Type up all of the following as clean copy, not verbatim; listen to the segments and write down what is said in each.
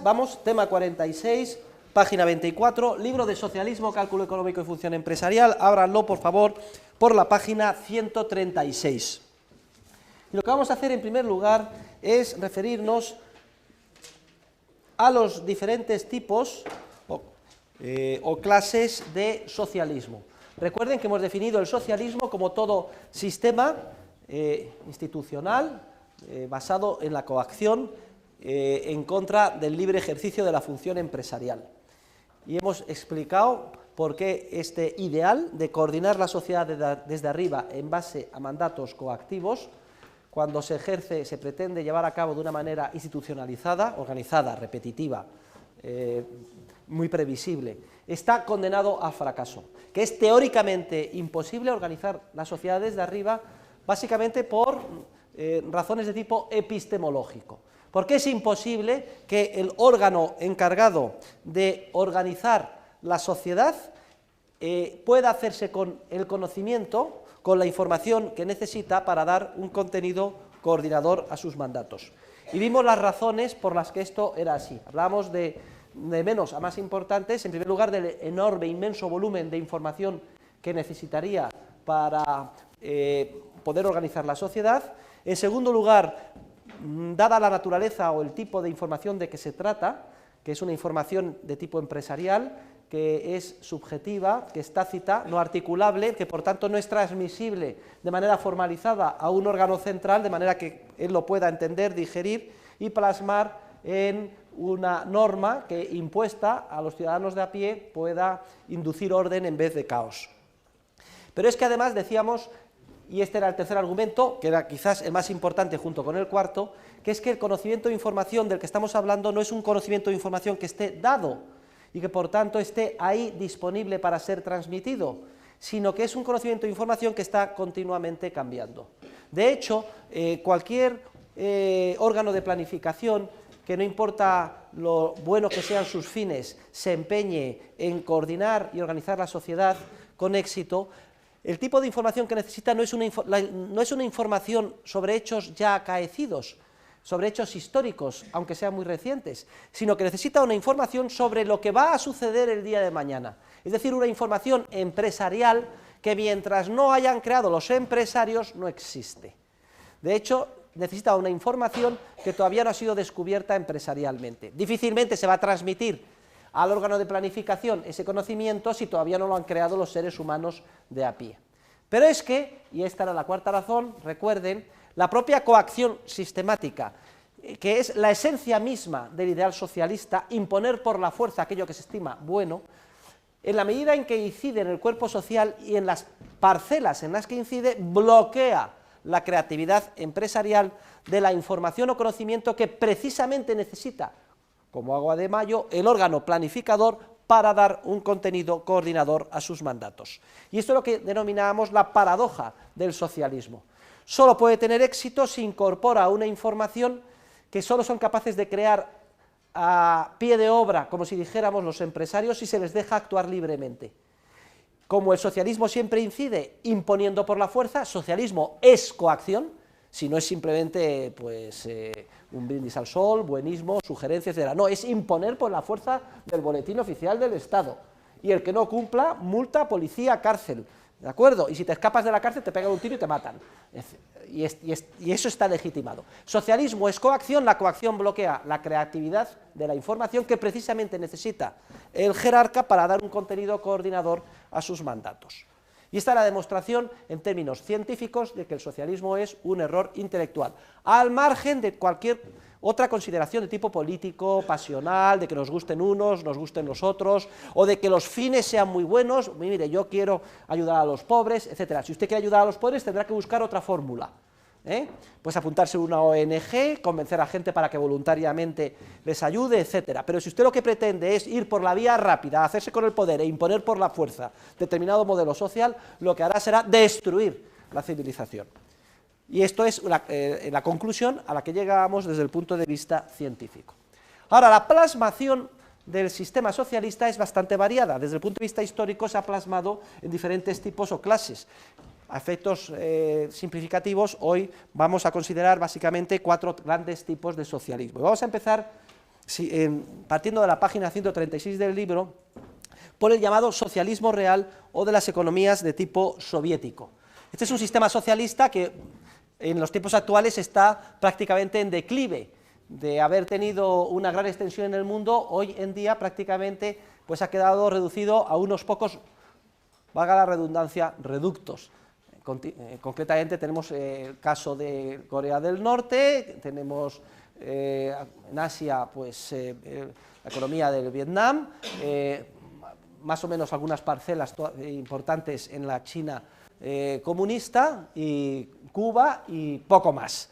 Vamos, tema 46, página 24, libro de Socialismo, Cálculo Económico y Función Empresarial. Ábranlo, por favor, por la página 136. Y lo que vamos a hacer en primer lugar es referirnos a los diferentes tipos o clases de socialismo. Recuerden que hemos definido el socialismo como todo sistema institucional basado en la coacción en contra del libre ejercicio de la función empresarial. Y hemos explicado por qué este ideal de coordinar la sociedad desde arriba en base a mandatos coactivos, cuando se ejerce, se pretende llevar a cabo de una manera institucionalizada, organizada, repetitiva, muy previsible, está condenado a fracaso, que es teóricamente imposible organizar la sociedad desde arriba, básicamente por razones de tipo epistemológico. ¿Por qué es imposible que el órgano encargado de organizar la sociedad pueda hacerse con el conocimiento, con la información que necesita para dar un contenido coordinador a sus mandatos? Y vimos las razones por las que esto era así. Hablábamos de menos a más importantes, en primer lugar del enorme, inmenso volumen de información que necesitaría para poder organizar la sociedad. En segundo lugar, dada la naturaleza o el tipo de información de que se trata, que es una información de tipo empresarial, que es subjetiva, que es tácita, no articulable, que por tanto no es transmisible de manera formalizada a un órgano central, de manera que él lo pueda entender, digerir y plasmar en una norma que, impuesta a los ciudadanos de a pie, pueda inducir orden en vez de caos. Pero es que además decíamos, y este era el tercer argumento, que era quizás el más importante junto con el cuarto, que es que el conocimiento de información del que estamos hablando no es un conocimiento de información que esté dado y que por tanto esté ahí disponible para ser transmitido, sino que es un conocimiento de información que está continuamente cambiando. De hecho, cualquier órgano de planificación que, no importa lo bueno que sean sus fines, se empeñe en coordinar y organizar la sociedad con éxito, el tipo de información que necesita no es una información sobre hechos ya acaecidos, sobre hechos históricos, aunque sean muy recientes, sino que necesita una información sobre lo que va a suceder el día de mañana. Es decir, una información empresarial que mientras no hayan creado los empresarios no existe. De hecho, necesita una información que todavía no ha sido descubierta empresarialmente. Difícilmente se va a transmitir al órgano de planificación ese conocimiento si todavía no lo han creado los seres humanos de a pie. Pero es que, y esta era la cuarta razón, recuerden, la propia coacción sistemática, que es la esencia misma del ideal socialista, imponer por la fuerza aquello que se estima bueno, en la medida en que incide en el cuerpo social y en las parcelas en las que incide, bloquea la creatividad empresarial de la información o conocimiento que precisamente necesita, como agua de mayo, el órgano planificador para dar un contenido coordinador a sus mandatos. Y esto es lo que denominamos la paradoja del socialismo. Solo puede tener éxito si incorpora una información que solo son capaces de crear a pie de obra, como si dijéramos los empresarios, si se les deja actuar libremente. Como el socialismo siempre incide imponiendo por la fuerza, socialismo es coacción, si no es simplemente pues, un brindis al sol, buenismo, sugerencias, etc. No, es imponer por la fuerza del boletín oficial del Estado. Y el que no cumpla, multa, policía, cárcel. ¿De acuerdo? Y si te escapas de la cárcel te pegan un tiro y te matan. Y eso está legitimado. Socialismo es coacción, la coacción bloquea la creatividad de la información que precisamente necesita el jerarca para dar un contenido coordinador a sus mandatos. Y esta es la demostración en términos científicos de que el socialismo es un error intelectual, al margen de cualquier otra consideración de tipo político, pasional, de que nos gusten unos, nos gusten los otros, o de que los fines sean muy buenos. Mire, yo quiero ayudar a los pobres, etc. Si usted quiere ayudar a los pobres tendrá que buscar otra fórmula. Pues apuntarse a una ONG, convencer a gente para que voluntariamente les ayude, etcétera. Pero si usted lo que pretende es ir por la vía rápida, hacerse con el poder e imponer por la fuerza determinado modelo social, lo que hará será destruir la civilización. Y esto es la conclusión a la que llegamos desde el punto de vista científico. Ahora, la plasmación del sistema socialista es bastante variada. Desde el punto de vista histórico se ha plasmado en diferentes tipos o clases. A efectos simplificativos, hoy vamos a considerar básicamente 4 grandes tipos de socialismo. Y vamos a empezar partiendo de la página 136 del libro, por el llamado socialismo real o de las economías de tipo soviético. Este es un sistema socialista que en los tiempos actuales está prácticamente en declive. De haber tenido una gran extensión en el mundo, hoy en día prácticamente pues ha quedado reducido a unos pocos, valga la redundancia, reductos. Concretamente tenemos el caso de Corea del Norte, tenemos en Asia pues la economía del Vietnam, más o menos algunas parcelas importantes en la China comunista, y Cuba y poco más.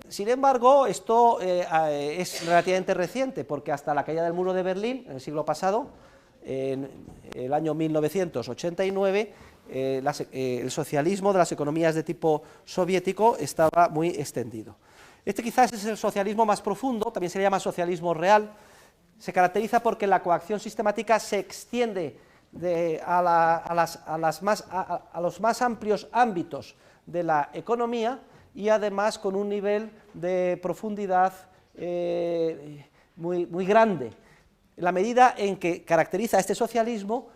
Sin embargo, esto es relativamente reciente, porque hasta la caída del muro de Berlín, en el siglo pasado, en el año 1989, el socialismo de las economías de tipo soviético estaba muy extendido. Este quizás es el socialismo más profundo, también se le llama socialismo real. Se caracteriza porque la coacción sistemática se extiende a los más amplios ámbitos de la economía, y además con un nivel de profundidad muy grande, en la medida en que caracteriza a este socialismo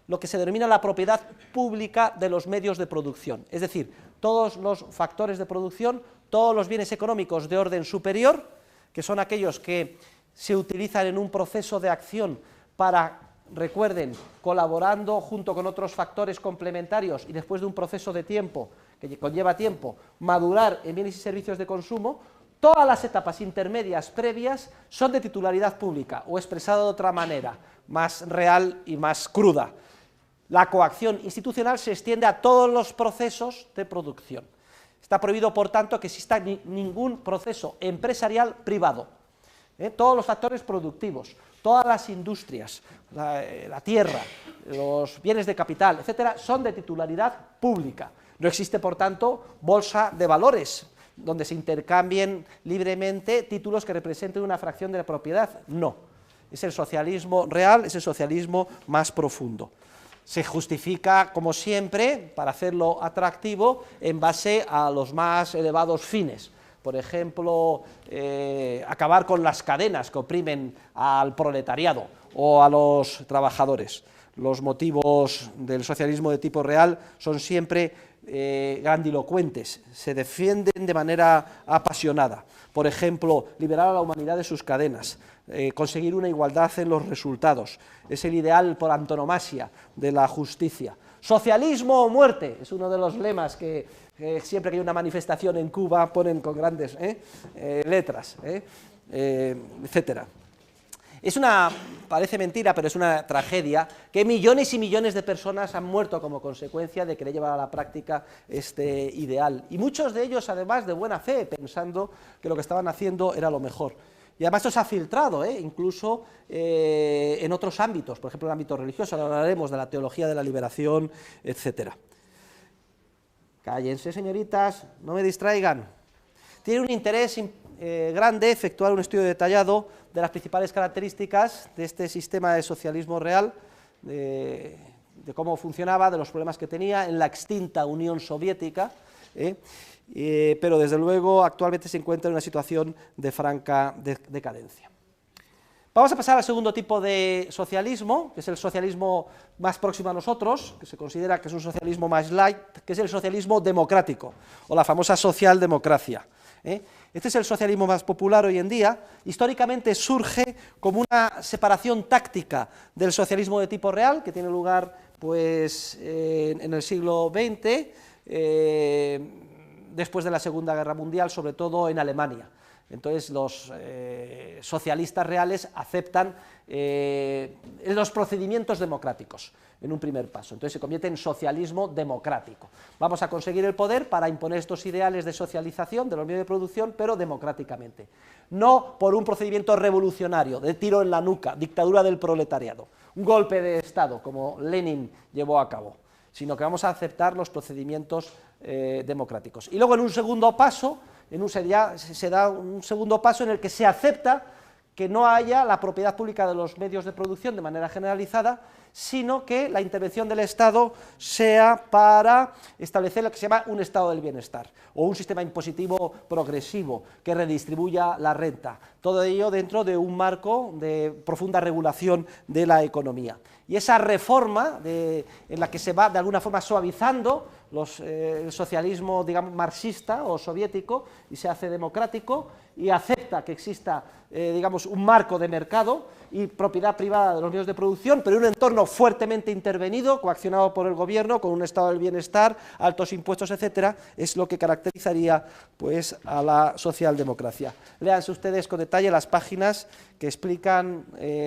lo que se denomina la propiedad pública de los medios de producción, es decir, todos los factores de producción, todos los bienes económicos de orden superior, que son aquellos que se utilizan en un proceso de acción para, recuerden, colaborando junto con otros factores complementarios y después de un proceso de tiempo, que conlleva tiempo, madurar en bienes y servicios de consumo. Todas las etapas intermedias previas son de titularidad pública, o expresado de otra manera, más real y más cruda. La coacción institucional se extiende a todos los procesos de producción. Está prohibido, por tanto, que exista ningún proceso empresarial privado. Todos los factores productivos, todas las industrias, la tierra, los bienes de capital, etcétera, son de titularidad pública. No existe, por tanto, bolsa de valores, donde se intercambien libremente títulos que representen una fracción de la propiedad. No, es el socialismo real, es el socialismo más profundo. Se justifica, como siempre, para hacerlo atractivo, en base a los más elevados fines. Por ejemplo, acabar con las cadenas que oprimen al proletariado o a los trabajadores. Los motivos del socialismo de tipo real son siempre grandilocuentes, se defienden de manera apasionada. Por ejemplo, liberar a la humanidad de sus cadenas, conseguir una igualdad en los resultados, es el ideal por antonomasia de la justicia. Socialismo o muerte, es uno de los lemas que siempre que hay una manifestación en Cuba ponen con grandes letras, etcétera. Parece mentira, pero es una tragedia, que millones y millones de personas han muerto como consecuencia de querer llevar a la práctica este ideal, y muchos de ellos además de buena fe, pensando que lo que estaban haciendo era lo mejor. Y además esto se ha filtrado, incluso en otros ámbitos, por ejemplo en el ámbito religioso, ahora hablaremos de la teología de la liberación, etcétera. Cállense, señoritas, no me distraigan. Tiene un interés grande efectuar un estudio detallado de las principales características de este sistema de socialismo real, de cómo funcionaba, de los problemas que tenía en la extinta Unión Soviética, pero desde luego actualmente se encuentra en una situación de franca decadencia. Vamos a pasar al segundo tipo de socialismo, que es el socialismo más próximo a nosotros, que se considera que es un socialismo más light, que es el socialismo democrático, o la famosa socialdemocracia. Este es el socialismo más popular hoy en día. Históricamente surge como una separación táctica del socialismo de tipo real, que tiene lugar pues, en el siglo XX, después de la Segunda Guerra Mundial, sobre todo en Alemania. Entonces los socialistas reales aceptan los procedimientos democráticos en un primer paso, entonces se convierte en socialismo democrático. Vamos a conseguir el poder para imponer estos ideales de socialización de los medios de producción, pero democráticamente, no por un procedimiento revolucionario, de tiro en la nuca, dictadura del proletariado, un golpe de Estado como Lenin llevó a cabo, sino que vamos a aceptar los procedimientos democráticos. Y luego en un segundo paso, se da un segundo paso en el que se acepta que no haya la propiedad pública de los medios de producción de manera generalizada, sino que la intervención del Estado sea para establecer lo que se llama un estado del bienestar, o un sistema impositivo progresivo que redistribuya la renta, Todo ello dentro de un marco de profunda regulación de la economía. Y esa reforma en la que se va de alguna forma suavizando el socialismo, digamos, marxista o soviético, y se hace democrático y acepta que exista, digamos, un marco de mercado y propiedad privada de los medios de producción, pero en un entorno fuertemente intervenido, coaccionado por el gobierno, con un estado del bienestar, altos impuestos, etcétera, es lo que caracterizaría, pues, a la socialdemocracia. Léanse ustedes con detalle las páginas que explican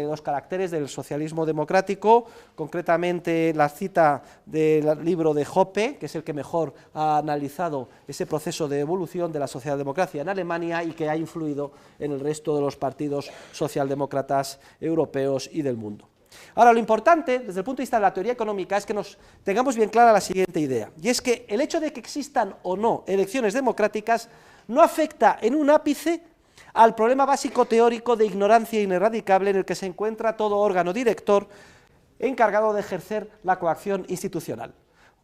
los caracteres del socialismo democrático, concretamente la cita del libro de Hoppe, que es el que mejor ha analizado ese proceso de evolución de la socialdemocracia en Alemania y que ha influido en el resto de los partidos socialdemócratas europeos y del mundo. Ahora, lo importante, desde el punto de vista de la teoría económica, es que nos tengamos bien clara la siguiente idea, y es que el hecho de que existan o no elecciones democráticas no afecta en un ápice al problema básico teórico de ignorancia ineradicable en el que se encuentra todo órgano director encargado de ejercer la coacción institucional.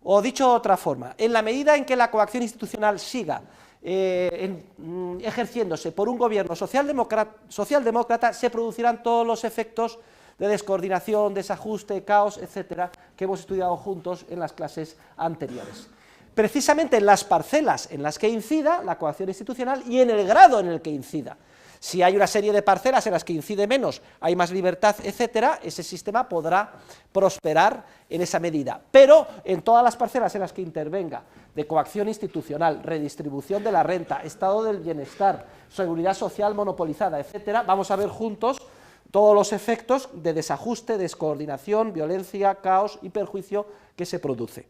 O dicho de otra forma, en la medida en que la coacción institucional siga ejerciéndose por un gobierno socialdemócrata, se producirán todos los efectos de descoordinación, desajuste, caos, etcétera, que hemos estudiado juntos en las clases anteriores. Precisamente en las parcelas en las que incida la coacción institucional y en el grado en el que incida. Si hay una serie de parcelas en las que incide menos, hay más libertad, etcétera, ese sistema podrá prosperar en esa medida. Pero en todas las parcelas en las que intervenga de coacción institucional, redistribución de la renta, estado del bienestar, seguridad social monopolizada, etcétera, vamos a ver juntos todos los efectos de desajuste, descoordinación, violencia, caos y perjuicio que se produce.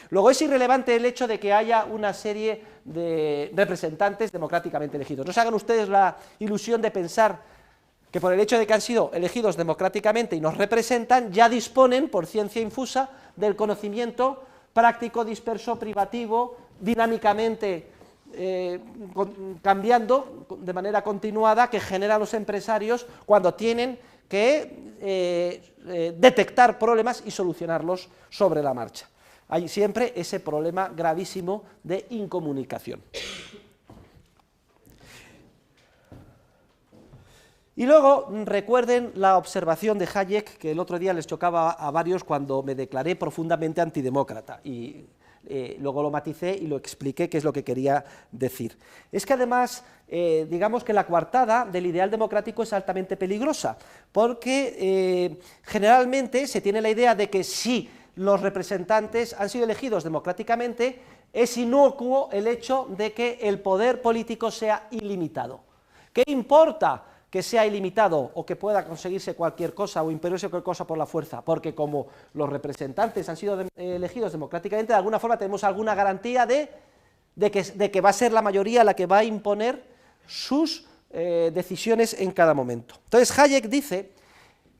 Luego es irrelevante el hecho de que haya una serie de representantes democráticamente elegidos. No se hagan ustedes la ilusión de pensar que por el hecho de que han sido elegidos democráticamente y nos representan, ya disponen, por ciencia infusa, del conocimiento práctico, disperso, privativo, dinámicamente cambiando de manera continuada, que generan los empresarios cuando tienen que detectar problemas y solucionarlos sobre la marcha. Hay siempre ese problema gravísimo de incomunicación. Y luego recuerden la observación de Hayek, que el otro día les chocaba a varios cuando me declaré profundamente antidemócrata, y luego lo maticé y lo expliqué qué es lo que quería decir. Es que además, digamos que la coartada del ideal democrático es altamente peligrosa, porque generalmente se tiene la idea de que si los representantes han sido elegidos democráticamente, es inocuo el hecho de que el poder político sea ilimitado. ¿Qué importa que sea ilimitado o que pueda conseguirse cualquier cosa o imponerse cualquier cosa por la fuerza? Porque como los representantes han sido elegidos democráticamente, de alguna forma tenemos alguna garantía de que va a ser la mayoría la que va a imponer sus decisiones en cada momento. Entonces Hayek dice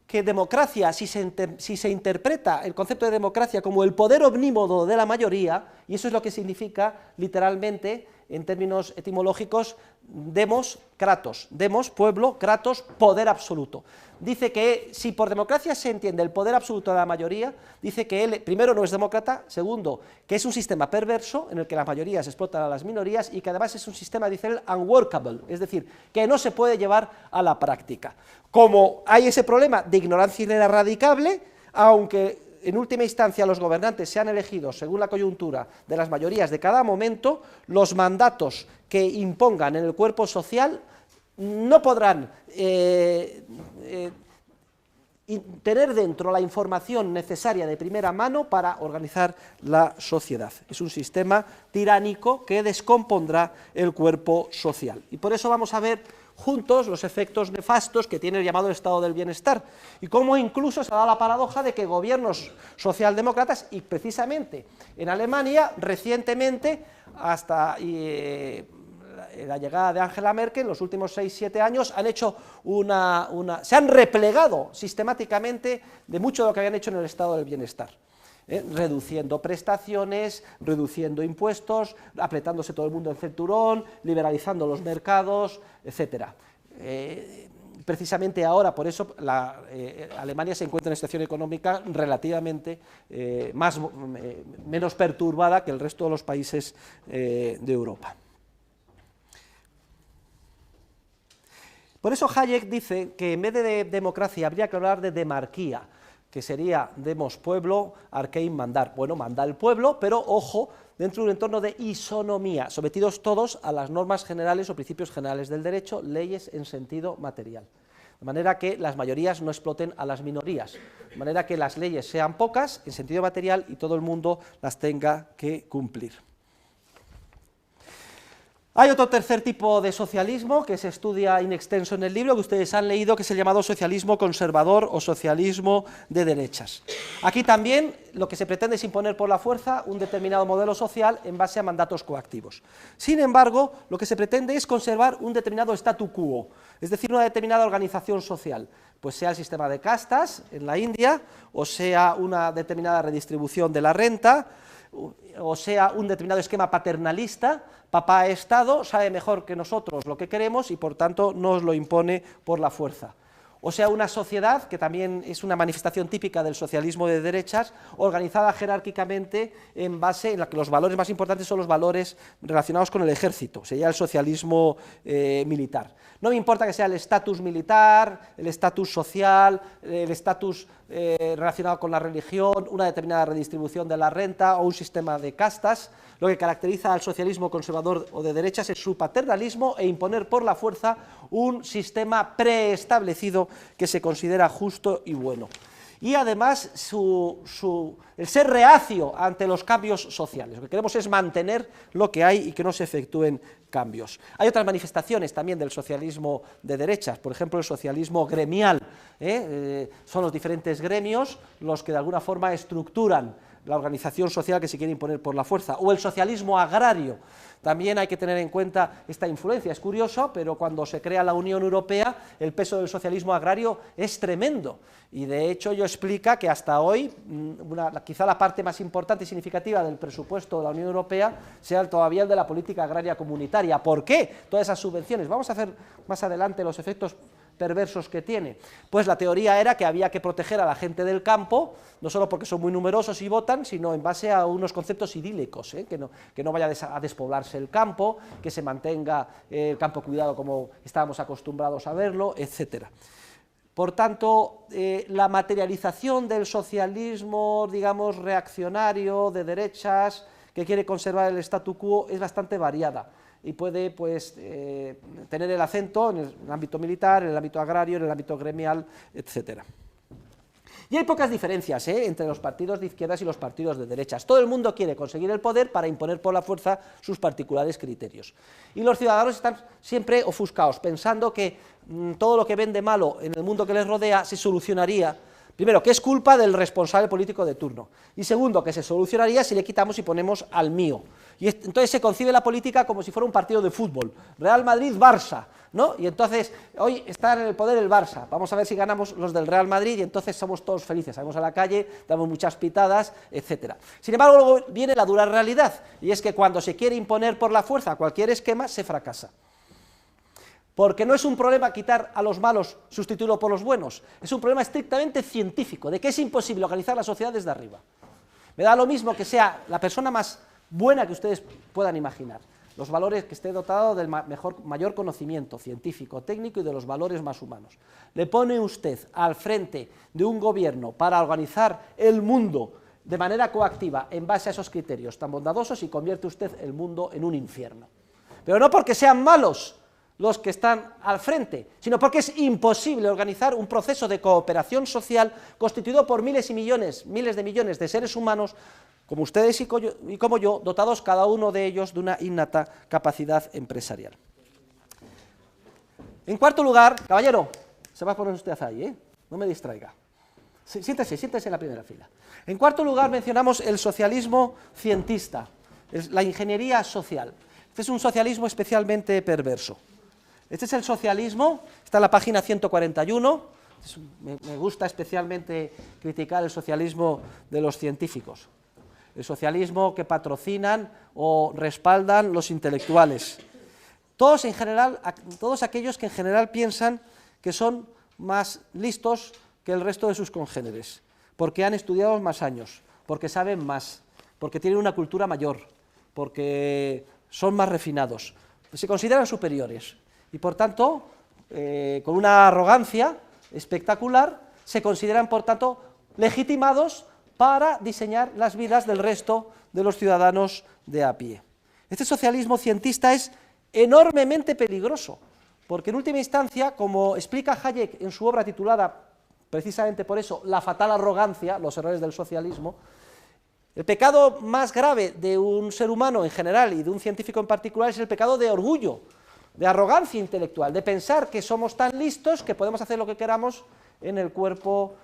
que democracia, si se interpreta el concepto de democracia como el poder omnímodo de la mayoría, y eso es lo que significa literalmente, en términos etimológicos, demos, kratos, demos, pueblo, kratos, poder absoluto. Dice que si por democracia se entiende el poder absoluto de la mayoría, dice que él, primero, no es demócrata, segundo, que es un sistema perverso en el que las mayorías explotan a las minorías y que además es un sistema, dice él, unworkable, es decir, que no se puede llevar a la práctica. Como hay ese problema de ignorancia ineradicable, aunque en última instancia los gobernantes sean elegidos según la coyuntura de las mayorías de cada momento, los mandatos que impongan en el cuerpo social no podrán tener dentro la información necesaria de primera mano para organizar la sociedad. Es un sistema tiránico que descompondrá el cuerpo social. Y por eso vamos a ver juntos los efectos nefastos que tiene el llamado estado del bienestar, y cómo incluso se ha dado la paradoja de que gobiernos socialdemócratas, y precisamente en Alemania, recientemente, hasta la llegada de Angela Merkel, en los últimos 6-7 años, han hecho se han replegado sistemáticamente de mucho de lo que habían hecho en el estado del bienestar. Reduciendo prestaciones, reduciendo impuestos, apretándose todo el mundo el cinturón, liberalizando los mercados, etcétera. Precisamente ahora, por eso, Alemania se encuentra en una situación económica relativamente menos perturbada que el resto de los países de Europa. Por eso Hayek dice que en vez de democracia habría que hablar de demarquía, que sería demos pueblo, arquein mandar. Bueno, manda el pueblo, pero ojo, dentro de un entorno de isonomía, sometidos todos a las normas generales o principios generales del derecho, leyes en sentido material. De manera que las mayorías no exploten a las minorías, de manera que las leyes sean pocas en sentido material y todo el mundo las tenga que cumplir. Hay otro tercer tipo de socialismo que se estudia in extenso en el libro, que ustedes han leído, que es el llamado socialismo conservador o socialismo de derechas. Aquí también lo que se pretende es imponer por la fuerza un determinado modelo social en base a mandatos coactivos. Sin embargo, lo que se pretende es conservar un determinado statu quo, es decir, una determinada organización social, pues sea el sistema de castas en la India, o sea una determinada redistribución de la renta, o sea un determinado esquema paternalista. Papá Estado sabe mejor que nosotros lo que queremos y por tanto nos lo impone por la fuerza. O sea una sociedad, que también es una manifestación típica del socialismo de derechas, organizada jerárquicamente en base en la que los valores más importantes son los valores relacionados con el ejército, sería el socialismo militar. No me importa que sea el estatus militar, el estatus social, el estatus relacionado con la religión, una determinada redistribución de la renta o un sistema de castas. Lo que caracteriza al socialismo conservador o de derechas es su paternalismo e imponer por la fuerza un sistema preestablecido que se considera justo y bueno. Y además el ser reacio ante los cambios sociales. Lo que queremos es mantener lo que hay y que no se efectúen cambios. Hay otras manifestaciones también del socialismo de derechas, por ejemplo el socialismo gremial, son los diferentes gremios los que de alguna forma estructuran la organización social que se quiere imponer por la fuerza, o el socialismo agrario. También hay que tener en cuenta esta influencia. Es curioso, pero cuando se crea la Unión Europea, el peso del socialismo agrario es tremendo, y de hecho ello explica que hasta hoy, quizá la parte más importante y significativa del presupuesto de la Unión Europea sea todavía el de la política agraria comunitaria. ¿Por qué todas esas subvenciones? Vamos a hacer más adelante los efectos perversos que tiene. Pues la teoría era que había que proteger a la gente del campo, no solo porque son muy numerosos y votan, sino en base a unos conceptos idílicos, que no vaya a despoblarse el campo, que se mantenga el campo cuidado como estábamos acostumbrados a verlo, etcétera. Por tanto, la materialización del socialismo, digamos, reaccionario, de derechas, que quiere conservar el statu quo, es bastante variada y puede pues, tener el acento en el ámbito militar, en el ámbito agrario, en el ámbito gremial, etc. Y hay pocas diferencias entre los partidos de izquierdas y los partidos de derechas. Todo el mundo quiere conseguir el poder para imponer por la fuerza sus particulares criterios. Y los ciudadanos están siempre ofuscados, pensando que todo lo que ven de malo en el mundo que les rodea se solucionaría. Primero, que es culpa del responsable político de turno, y segundo, que se solucionaría si le quitamos y ponemos al mío. Y entonces se concibe la política como si fuera un partido de fútbol, Real Madrid-Barça, ¿no? Y entonces, hoy está en el poder el Barça, vamos a ver si ganamos los del Real Madrid y entonces somos todos felices, salimos a la calle, damos muchas pitadas, etc. Sin embargo, luego viene la dura realidad, y es que cuando se quiere imponer por la fuerza cualquier esquema, se fracasa. Porque no es un problema quitar a los malos, sustituirlo por los buenos, es un problema estrictamente científico, de que es imposible organizar la sociedad desde arriba. Me da lo mismo que sea la persona más buena que ustedes puedan imaginar, los valores que esté dotado del mayor conocimiento científico, técnico y de los valores más humanos. Le pone usted al frente de un gobierno para organizar el mundo de manera coactiva en base a esos criterios tan bondadosos y convierte usted el mundo en un infierno. Pero no porque sean malos los que están al frente, sino porque es imposible organizar un proceso de cooperación social constituido por miles de millones de seres humanos, como ustedes y como yo, dotados cada uno de ellos de una innata capacidad empresarial. En cuarto lugar, caballero, se va a poner usted ahí, no me distraiga. Siéntese en la primera fila. En cuarto lugar mencionamos el socialismo cientista, la ingeniería social. Este es un socialismo especialmente perverso. Este es el socialismo, está en la página 141, me gusta especialmente criticar el socialismo de los científicos, el socialismo que patrocinan o respaldan los intelectuales, todos en general, todos aquellos que en general piensan que son más listos que el resto de sus congéneres, porque han estudiado más años, porque saben más, porque tienen una cultura mayor, porque son más refinados, se consideran superiores. Y por tanto, con una arrogancia espectacular, se consideran, por tanto, legitimados para diseñar las vidas del resto de los ciudadanos de a pie. Este socialismo cientista es enormemente peligroso, porque en última instancia, como explica Hayek en su obra titulada, precisamente por eso, La fatal arrogancia, los errores del socialismo, el pecado más grave de un ser humano en general y de un científico en particular es el pecado de orgullo, de arrogancia intelectual, de pensar que somos tan listos que podemos hacer lo que queramos en el cuerpo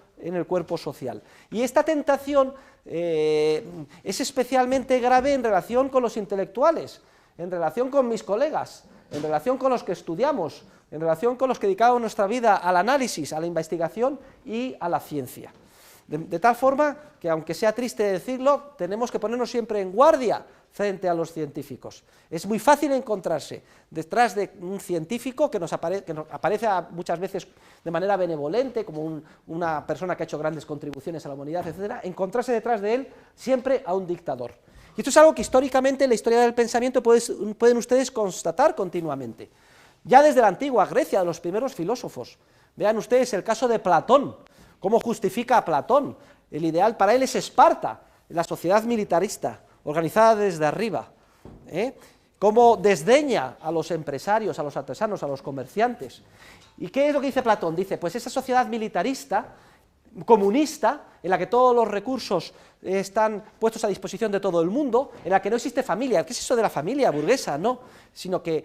social. Y esta tentación es especialmente grave en relación con los intelectuales, en relación con mis colegas, en relación con los que estudiamos, en relación con los que dedicamos nuestra vida al análisis, a la investigación y a la ciencia. De tal forma que, aunque sea triste decirlo, tenemos que ponernos siempre en guardia frente a los científicos. Es muy fácil encontrarse detrás de un científico que nos aparece muchas veces de manera benevolente, como una persona que ha hecho grandes contribuciones a la humanidad, etcétera, encontrarse detrás de él siempre a un dictador. Y esto es algo que históricamente en la historia del pensamiento pueden ustedes constatar continuamente. Ya desde la antigua Grecia, de los primeros filósofos, vean ustedes el caso de Platón. ¿Cómo justifica a Platón? El ideal para él es Esparta, la sociedad militarista, organizada desde arriba. Cómo desdeña a los empresarios, a los artesanos, a los comerciantes. ¿Y qué es lo que dice Platón? Dice, pues esa sociedad militarista, comunista, en la que todos los recursos están puestos a disposición de todo el mundo, en la que no existe familia. ¿Qué es eso de la familia burguesa? No, sino que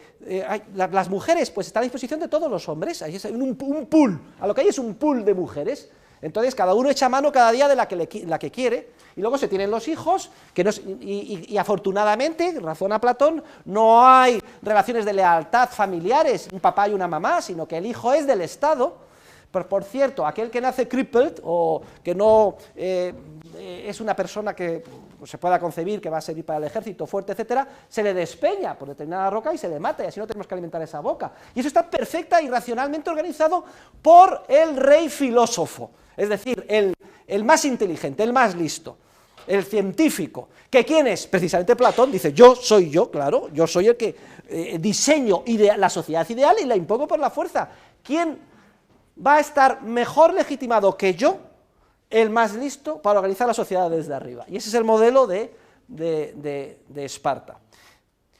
las mujeres pues están a disposición de todos los hombres, hay un pool, a lo que hay es un pool de mujeres. Entonces cada uno echa mano cada día de la que quiere, y luego se tienen los hijos, y afortunadamente, razona Platón, no hay relaciones de lealtad familiares, un papá y una mamá, sino que el hijo es del Estado. Por cierto, aquel que nace crippled, o que no es una persona que se pueda concebir que va a servir para el ejército fuerte, etcétera, se le despeña por determinada roca y se le mata, y así no tenemos que alimentar esa boca. Y eso está perfecta y racionalmente organizado por el rey filósofo, es decir, el más inteligente, el más listo, el científico, que ¿quién es? Precisamente Platón, dice, yo soy yo, claro, yo soy el que diseño la sociedad ideal y la impongo por la fuerza. ¿Quién va a estar mejor legitimado que yo, el más listo, para organizar la sociedad desde arriba? Y ese es el modelo de Esparta.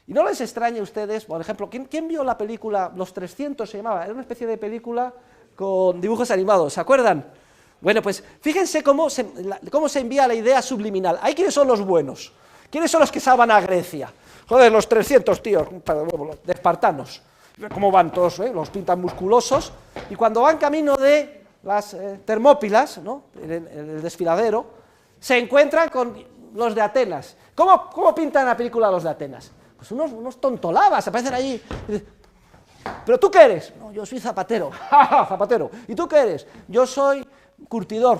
Y no les extrañe a ustedes, por ejemplo, ¿quién vio la película Los 300 se llamaba? Era una especie de película con dibujos animados, ¿se acuerdan? Bueno, pues fíjense cómo se envía la idea subliminal. ¿Ahí quiénes son los buenos? ¿Quiénes son los que salvan a Grecia? Joder, los 300 tíos, de espartanos. ¿Cómo van todos? Los pintan musculosos, y cuando van camino de las Termópilas, ¿no? en el desfiladero, se encuentran con los de Atenas. ¿Cómo pintan la película los de Atenas? Pues unos tontolabas, aparecen allí. ¿Pero tú qué eres? No, yo soy zapatero. Zapatero. ¿Y tú qué eres? Yo soy curtidor.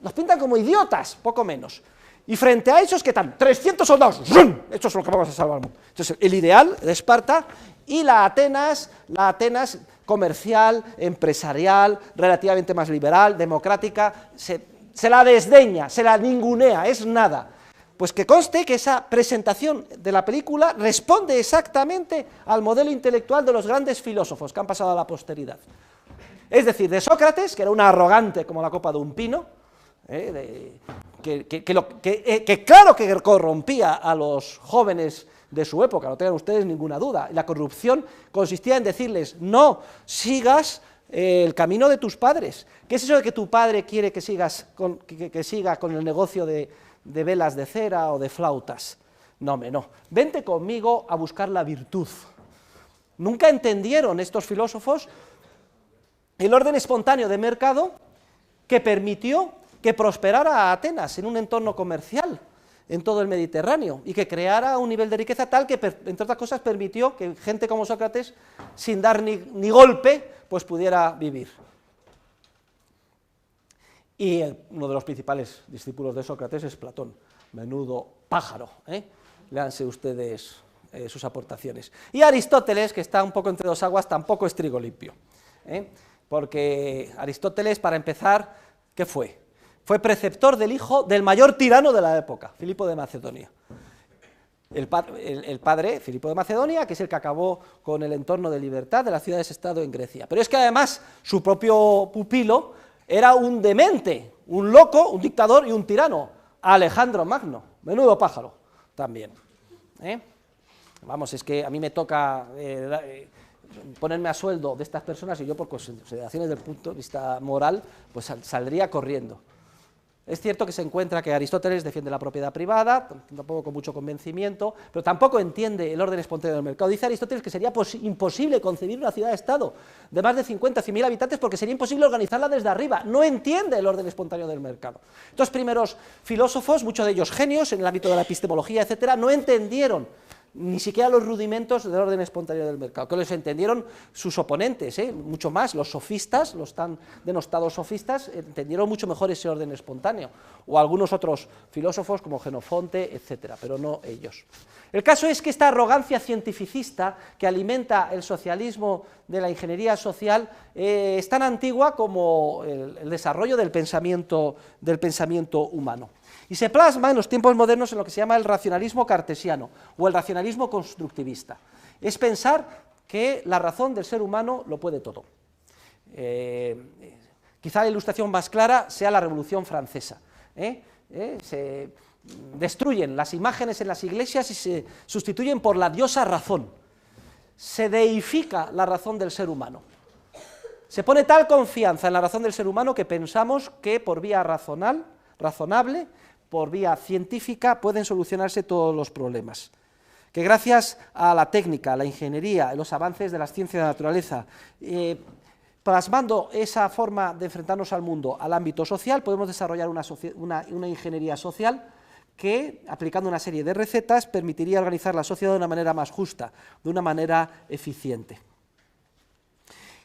Los pintan como idiotas, poco menos. Y frente a esos, ¿qué están? 300 soldados. ¡Rum! Esto es lo que vamos a salvar al mundo. Entonces, el ideal de Esparta y la Atenas comercial, empresarial, relativamente más liberal, democrática, se la desdeña, se la ningunea, es nada. Pues que conste que esa presentación de la película responde exactamente al modelo intelectual de los grandes filósofos que han pasado a la posteridad. Es decir, de Sócrates, que era un arrogante como la copa de un pino, que claro que corrompía a los jóvenes de su época, no tengan ustedes ninguna duda. La corrupción consistía en decirles, no sigas el camino de tus padres. ¿Qué es eso de que tu padre quiere que siga con el negocio de velas de cera o de flautas? No, vente conmigo a buscar la virtud. Nunca entendieron estos filósofos el orden espontáneo de mercado que permitió que prosperara a Atenas en un entorno comercial en todo el Mediterráneo, y que creara un nivel de riqueza tal que, entre otras cosas, permitió que gente como Sócrates, sin dar ni golpe, pues pudiera vivir. Y uno de los principales discípulos de Sócrates es Platón, menudo pájaro, léanse ustedes sus aportaciones. Y Aristóteles, que está un poco entre dos aguas, tampoco es trigo limpio, porque Aristóteles, para empezar, ¿qué fue? Fue preceptor del hijo del mayor tirano de la época, Filipo de Macedonia. el padre Filipo de Macedonia, que es el que acabó con el entorno de libertad de las ciudades-estado en Grecia. Pero es que además su propio pupilo era un demente, un loco, un dictador y un tirano, Alejandro Magno, menudo pájaro también. Vamos, es que a mí me toca ponerme a sueldo de estas personas y yo por consideraciones del punto de vista moral, pues saldría corriendo. Es cierto que se encuentra que Aristóteles defiende la propiedad privada, tampoco con mucho convencimiento, pero tampoco entiende el orden espontáneo del mercado. Dice Aristóteles que sería imposible concebir una ciudad-estado de más de 50 o 100.000 habitantes porque sería imposible organizarla desde arriba. No entiende el orden espontáneo del mercado. Estos primeros filósofos, muchos de ellos genios en el ámbito de la epistemología, etcétera, no entendieron ni siquiera los rudimentos del orden espontáneo del mercado, que los entendieron sus oponentes, mucho más, los sofistas, los tan denostados sofistas, entendieron mucho mejor ese orden espontáneo, o algunos otros filósofos como Genofonte, etcétera, pero no ellos. El caso es que esta arrogancia cientificista que alimenta el socialismo de la ingeniería social es tan antigua como el desarrollo del pensamiento humano. Y se plasma en los tiempos modernos en lo que se llama el racionalismo cartesiano o el racionalismo constructivista. Es pensar que la razón del ser humano lo puede todo. Quizá la ilustración más clara sea la Revolución Francesa. Se destruyen las imágenes en las iglesias y se sustituyen por la diosa razón. Se deifica la razón del ser humano. Se pone tal confianza en la razón del ser humano que pensamos que por vía razonable, por vía científica, pueden solucionarse todos los problemas. Que gracias a la técnica, a la ingeniería, a los avances de las ciencias de la naturaleza, plasmando esa forma de enfrentarnos al mundo, al ámbito social, podemos desarrollar una ingeniería social que, aplicando una serie de recetas, permitiría organizar la sociedad de una manera más justa, de una manera eficiente.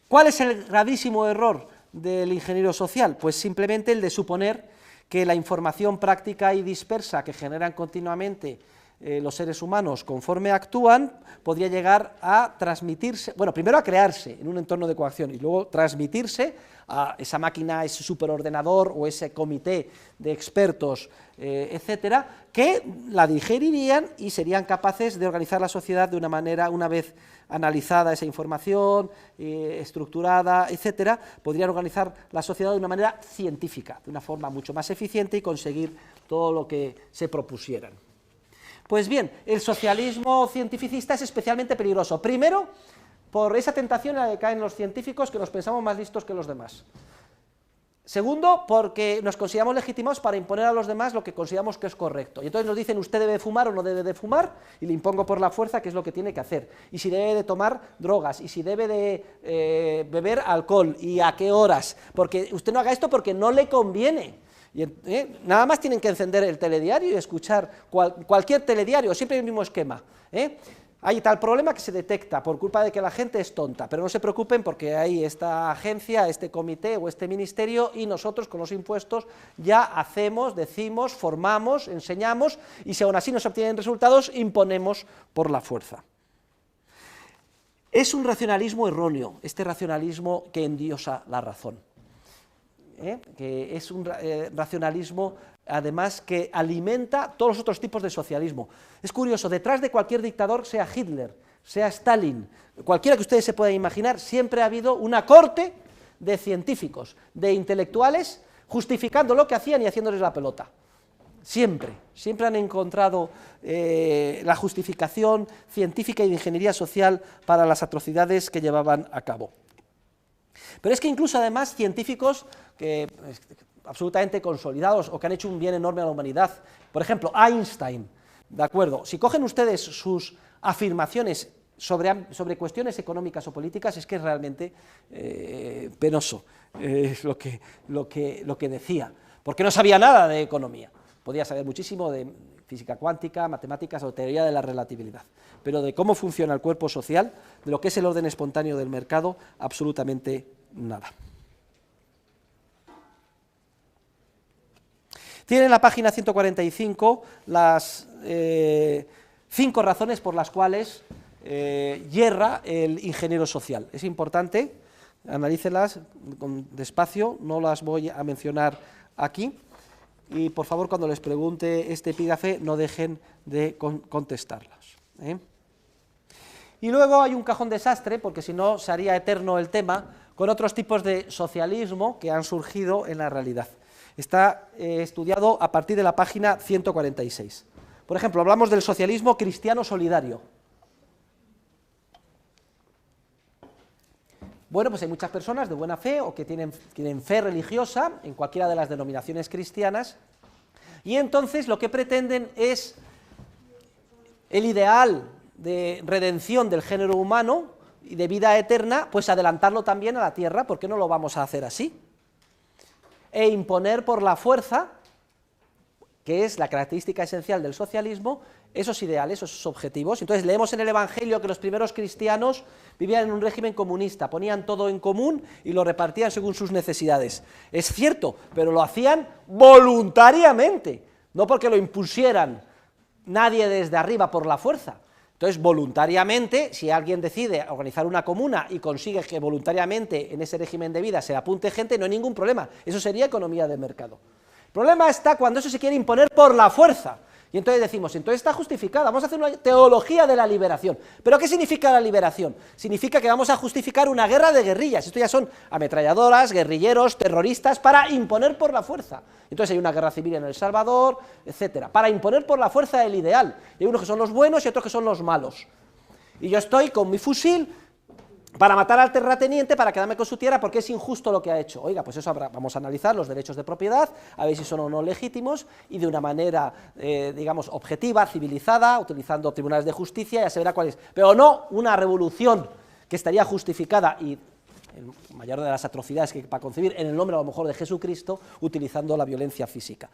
¿Cuál es el gravísimo error del ingeniero social? Pues simplemente el de suponer que la información práctica y dispersa que generan continuamente los seres humanos conforme actúan, podría llegar a transmitirse, bueno, primero a crearse en un entorno de coacción y luego transmitirse a esa máquina, ese superordenador o ese comité de expertos, etcétera, que la digerirían y serían capaces de organizar la sociedad de una manera, una vez analizada esa información, estructurada, etcétera, podrían organizar la sociedad de una manera científica, de una forma mucho más eficiente y conseguir todo lo que se propusieran. Pues bien, el socialismo cientificista es especialmente peligroso. Primero, por esa tentación en la que caen los científicos, que nos pensamos más listos que los demás. Segundo, porque nos consideramos legitimados para imponer a los demás lo que consideramos que es correcto. Y entonces nos dicen, usted debe fumar o no debe de fumar, y le impongo por la fuerza qué es lo que tiene que hacer. Y si debe de tomar drogas, y si debe de beber alcohol, y a qué horas. Porque usted no haga esto porque no le conviene. Y, nada más tienen que encender el telediario y escuchar cualquier telediario, siempre el mismo esquema. Hay tal problema que se detecta por culpa de que la gente es tonta, pero no se preocupen porque hay esta agencia, este comité o este ministerio y nosotros con los impuestos ya hacemos, decimos, formamos, enseñamos y si aún así no se obtienen resultados, imponemos por la fuerza. Es un racionalismo erróneo, este racionalismo que endiosa la razón. Que es un racionalismo, además, que alimenta todos los otros tipos de socialismo. Es curioso, detrás de cualquier dictador, sea Hitler, sea Stalin, cualquiera que ustedes se puedan imaginar, siempre ha habido una corte de científicos, de intelectuales, justificando lo que hacían y haciéndoles la pelota. Siempre han encontrado la justificación científica y de ingeniería social para las atrocidades que llevaban a cabo. Pero es que incluso además científicos que absolutamente consolidados o que han hecho un bien enorme a la humanidad, por ejemplo Einstein, ¿de acuerdo? Si cogen ustedes sus afirmaciones sobre cuestiones económicas o políticas, es que es realmente penoso lo que decía, porque no sabía nada de economía, podía saber muchísimo de física cuántica, matemáticas o teoría de la relatividad, pero de cómo funciona el cuerpo social, de lo que es el orden espontáneo del mercado, absolutamente nada. Tiene en la página 145 las 5 razones por las cuales yerra el ingeniero social. Es importante, analícelas despacio, no las voy a mencionar aquí. y por favor cuando les pregunte este epígrafe no dejen de contestarlos. Y luego hay un cajón desastre, porque si no se haría eterno el tema, con otros tipos de socialismo que han surgido en la realidad. Está estudiado a partir de la página 146. Por ejemplo, hablamos del socialismo cristiano solidario. Bueno, pues hay muchas personas de buena fe o que tienen fe religiosa en cualquiera de las denominaciones cristianas, y entonces lo que pretenden es el ideal de redención del género humano y de vida eterna, pues adelantarlo también a la tierra. ¿Por qué no lo vamos a hacer así? E imponer por la fuerza, que es la característica esencial del socialismo, esos ideales, esos objetivos. Entonces leemos en el Evangelio que los primeros cristianos vivían en un régimen comunista, ponían todo en común y lo repartían según sus necesidades. Es cierto, pero lo hacían voluntariamente, no porque lo impusieran nadie desde arriba por la fuerza. Entonces, voluntariamente, si alguien decide organizar una comuna y consigue que voluntariamente en ese régimen de vida se apunte gente, no hay ningún problema, eso sería economía de mercado. El problema está cuando eso se quiere imponer por la fuerza, y entonces decimos, entonces está justificada, vamos a hacer una teología de la liberación. ¿Pero qué significa la liberación? Significa que vamos a justificar una guerra de guerrillas, esto ya son ametralladoras, guerrilleros, terroristas, para imponer por la fuerza. Entonces hay una guerra civil en El Salvador, etcétera, para imponer por la fuerza el ideal. Y hay unos que son los buenos y otros que son los malos. Y yo estoy con mi fusil para matar al terrateniente, para quedarme con su tierra, porque es injusto lo que ha hecho. Oiga, pues eso vamos a analizar los derechos de propiedad, a ver si son o no legítimos, y de una manera, digamos, objetiva, civilizada, utilizando tribunales de justicia, ya se verá cuál es. Pero no una revolución que estaría justificada, y el mayor de las atrocidades que para concebir, en el nombre a lo mejor de Jesucristo, utilizando la violencia física.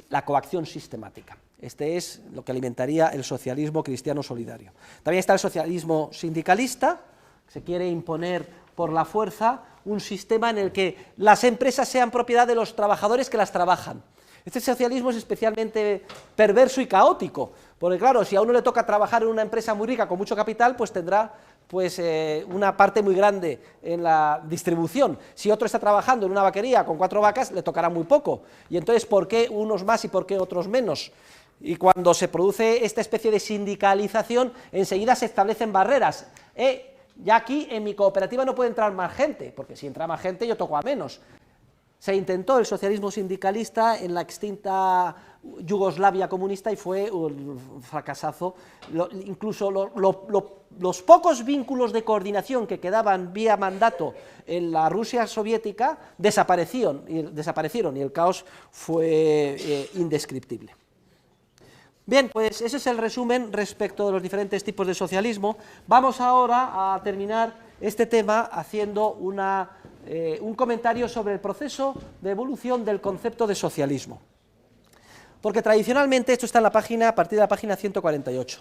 La coacción sistemática. Este es lo que alimentaría el socialismo cristiano solidario. También está el socialismo sindicalista. Se quiere imponer por la fuerza un sistema en el que las empresas sean propiedad de los trabajadores que las trabajan. Este socialismo es especialmente perverso y caótico, porque claro, si a uno le toca trabajar en una empresa muy rica con mucho capital, pues tendrá una parte muy grande en la distribución. Si otro está trabajando en una vaquería con 4 vacas, le tocará muy poco. Y entonces, ¿por qué unos más y por qué otros menos? Y cuando se produce esta especie de sindicalización, enseguida se establecen barreras. Ya aquí en mi cooperativa no puede entrar más gente, porque si entra más gente yo toco a menos. Se intentó el socialismo sindicalista en la extinta Yugoslavia comunista y fue un fracasazo. Incluso los pocos vínculos de coordinación que quedaban vía mandato en la Rusia soviética desaparecieron y el caos fue indescriptible. Bien, pues ese es el resumen respecto de los diferentes tipos de socialismo. Vamos ahora a terminar este tema haciendo un comentario sobre el proceso de evolución del concepto de socialismo. Porque tradicionalmente, esto está en la página, a partir de la página 148.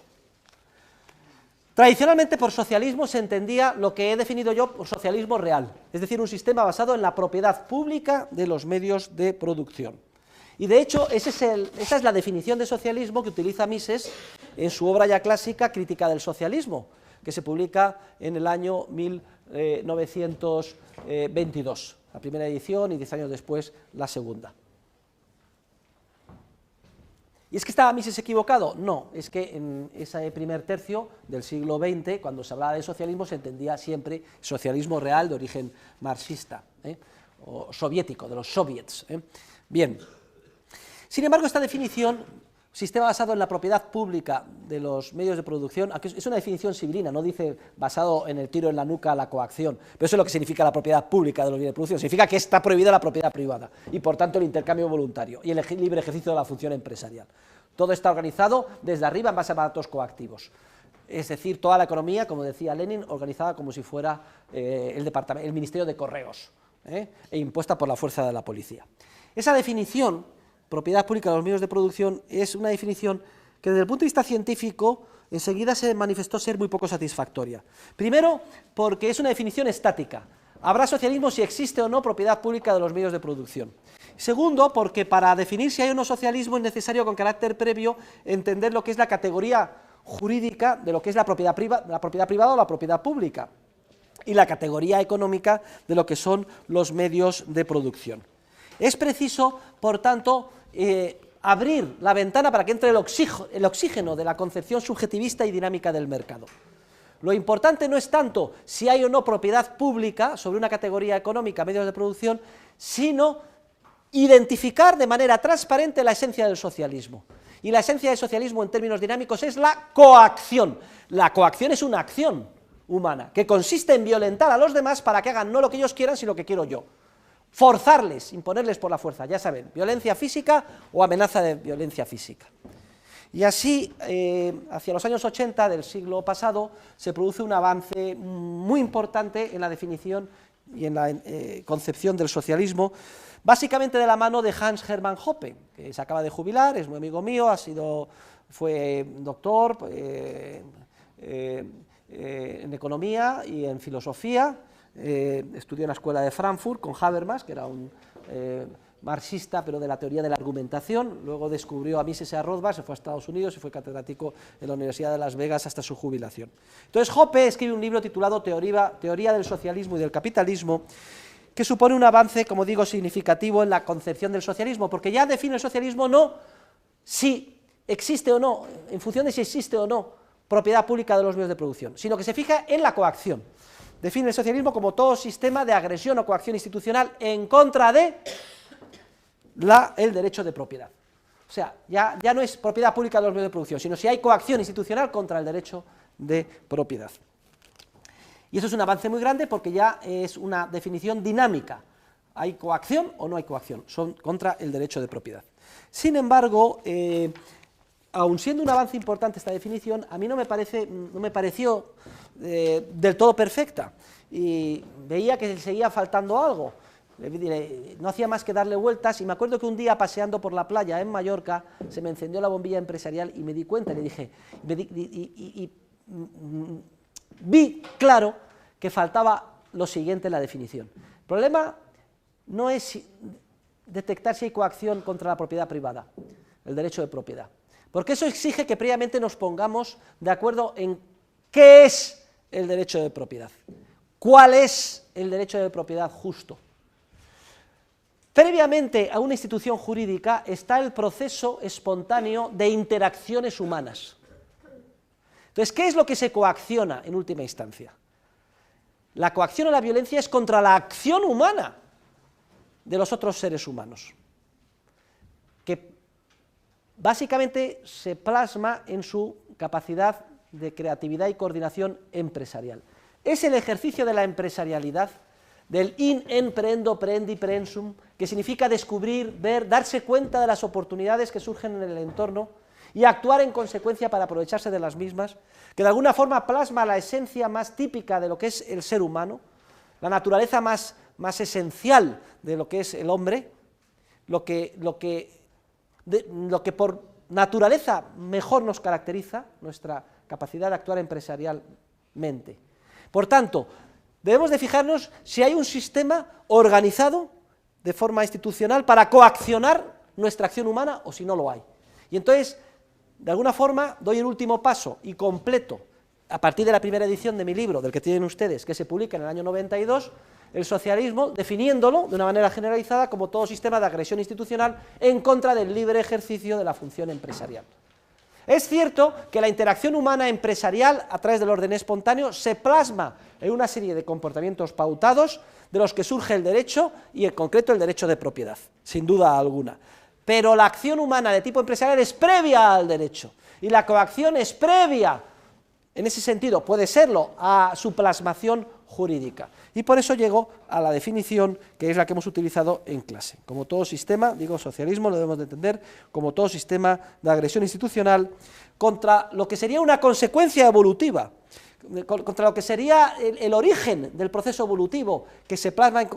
Tradicionalmente por socialismo se entendía lo que he definido yo por socialismo real, es decir, un sistema basado en la propiedad pública de los medios de producción. Y de hecho, esa es la definición de socialismo que utiliza Mises en su obra ya clásica, Crítica del socialismo, que se publica en el año 1922, la primera edición y 10 años después la segunda. ¿Y es que estaba Mises equivocado? No, es que en ese primer tercio del siglo XX, cuando se hablaba de socialismo, se entendía siempre socialismo real de origen marxista, o soviético, de los soviets. Bien. Sin embargo, esta definición, sistema basado en la propiedad pública de los medios de producción, es una definición civilina, no dice basado en el tiro en la nuca, la coacción, pero eso es lo que significa la propiedad pública de los bienes de producción, significa que está prohibida la propiedad privada y por tanto el intercambio voluntario y el libre ejercicio de la función empresarial. Todo está organizado desde arriba en base a mandatos coactivos. Es decir, toda la economía, como decía Lenin, organizada como si fuera el Ministerio de Correos, e impuesta por la fuerza de la policía. Esa definición, propiedad pública de los medios de producción, es una definición que desde el punto de vista científico enseguida se manifestó ser muy poco satisfactoria. Primero, porque es una definición estática. Habrá socialismo si existe o no propiedad pública de los medios de producción. Segundo, porque para definir si hay o no socialismo es necesario con carácter previo entender lo que es la categoría jurídica de lo que es la propiedad privada o la propiedad pública y la categoría económica de lo que son los medios de producción. Es preciso, por tanto, abrir la ventana para que entre el oxígeno de la concepción subjetivista y dinámica del mercado. Lo importante no es tanto si hay o no propiedad pública sobre una categoría económica, medios de producción, sino identificar de manera transparente la esencia del socialismo. Y la esencia del socialismo en términos dinámicos es la coacción. La coacción es una acción humana, que consiste en violentar a los demás para que hagan no lo que ellos quieran, sino lo que quiero yo. Forzarles, imponerles por la fuerza, ya saben, violencia física o amenaza de violencia física. Y así, hacia los años 80 del siglo pasado, se produce un avance muy importante en la definición y en la concepción del socialismo, básicamente de la mano de Hans Hermann Hoppe, que se acaba de jubilar, es muy amigo mío, fue doctor en economía y en filosofía, estudió en la escuela de Frankfurt con Habermas, que era un marxista, pero de la teoría de la argumentación. Luego descubrió a Mises y a Rothbard, se fue a Estados Unidos y fue catedrático en la Universidad de Las Vegas hasta su jubilación. Entonces Hoppe escribe un libro titulado Teoría del socialismo y del capitalismo, que supone un avance, como digo, significativo en la concepción del socialismo, porque ya define el socialismo no si existe o no, en función de si existe o no propiedad pública de los medios de producción, sino que se fija en la coacción. Define el socialismo como todo sistema de agresión o coacción institucional en contra de el derecho de propiedad. O sea, ya no es propiedad pública de los medios de producción, sino si hay coacción institucional contra el derecho de propiedad. Y eso es un avance muy grande porque ya es una definición dinámica. ¿Hay coacción o no hay coacción? Son contra el derecho de propiedad. Sin embargo, aun siendo un avance importante esta definición, a mí no me pareció del todo perfecta, y veía que seguía faltando algo. No hacía más que darle vueltas, y me acuerdo que un día paseando por la playa en Mallorca se me encendió la bombilla empresarial y me di cuenta y le dije, vi claro que faltaba lo siguiente en la definición. El problema no es detectar si hay coacción contra la propiedad privada, el derecho de propiedad, porque eso exige que previamente nos pongamos de acuerdo en qué es el derecho de propiedad, cuál es el derecho de propiedad justo. Previamente a una institución jurídica está el proceso espontáneo de interacciones humanas. Entonces, ¿qué es lo que se coacciona en última instancia? La coacción o la violencia es contra la acción humana de los otros seres humanos, que básicamente se plasma en su capacidad de creatividad y coordinación empresarial. Es el ejercicio de la empresarialidad, del in emprehendo prehendi prehensum, que significa descubrir, ver, darse cuenta de las oportunidades que surgen en el entorno y actuar en consecuencia para aprovecharse de las mismas, que de alguna forma plasma la esencia más típica de lo que es el ser humano, la naturaleza más esencial de lo que es el hombre, lo que por naturaleza mejor nos caracteriza, nuestra capacidad de actuar empresarialmente. Por tanto, debemos de fijarnos si hay un sistema organizado de forma institucional para coaccionar nuestra acción humana o si no lo hay. Y entonces, de alguna forma, doy el último paso y completo, a partir de la primera edición de mi libro, del que tienen ustedes, que se publica en el año 92, el socialismo, definiéndolo de una manera generalizada como todo sistema de agresión institucional en contra del libre ejercicio de la función empresarial. Es cierto que la interacción humana empresarial a través del orden espontáneo se plasma en una serie de comportamientos pautados de los que surge el derecho y en concreto el derecho de propiedad, sin duda alguna. Pero la acción humana de tipo empresarial es previa al derecho y la coacción es previa, en ese sentido puede serlo, a su plasmación jurídica. Y por eso llego a la definición que es la que hemos utilizado en clase. Como todo sistema, digo, socialismo lo debemos de entender como todo sistema de agresión institucional contra lo que sería una consecuencia evolutiva, contra lo que sería el origen del proceso evolutivo que se plasma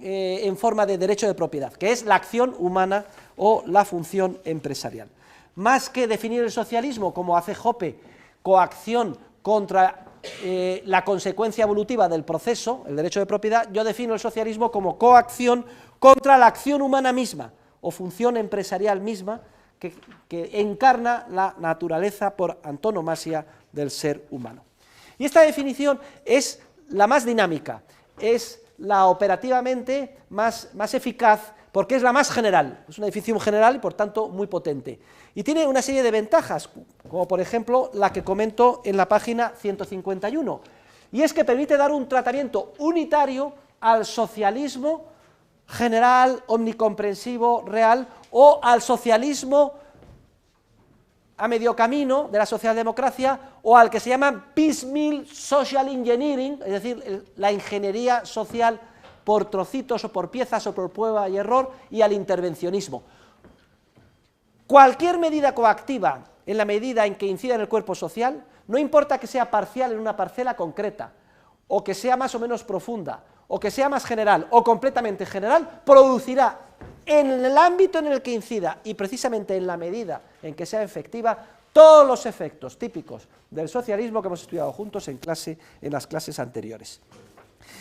en forma de derecho de propiedad, que es la acción humana o la función empresarial. Más que definir el socialismo, como hace Hoppe, coacción contra la consecuencia evolutiva del proceso, el derecho de propiedad, yo defino el socialismo como coacción contra la acción humana misma o función empresarial misma que encarna la naturaleza por antonomasia del ser humano. Y esta definición es la más dinámica, es la operativamente más eficaz porque es la más general, es una definición general y por tanto muy potente. Y tiene una serie de ventajas, como por ejemplo la que comento en la página 151, y es que permite dar un tratamiento unitario al socialismo general, omnicomprensivo, real, o al socialismo a medio camino de la socialdemocracia, o al que se llama piecemeal social engineering, es decir, la ingeniería social por trocitos o por piezas o por prueba y error, y al intervencionismo. Cualquier medida coactiva, en la medida en que incida en el cuerpo social, no importa que sea parcial en una parcela concreta, o que sea más o menos profunda, o que sea más general, o completamente general, producirá en el ámbito en el que incida, y precisamente en la medida en que sea efectiva, todos los efectos típicos del socialismo que hemos estudiado juntos en las clases anteriores.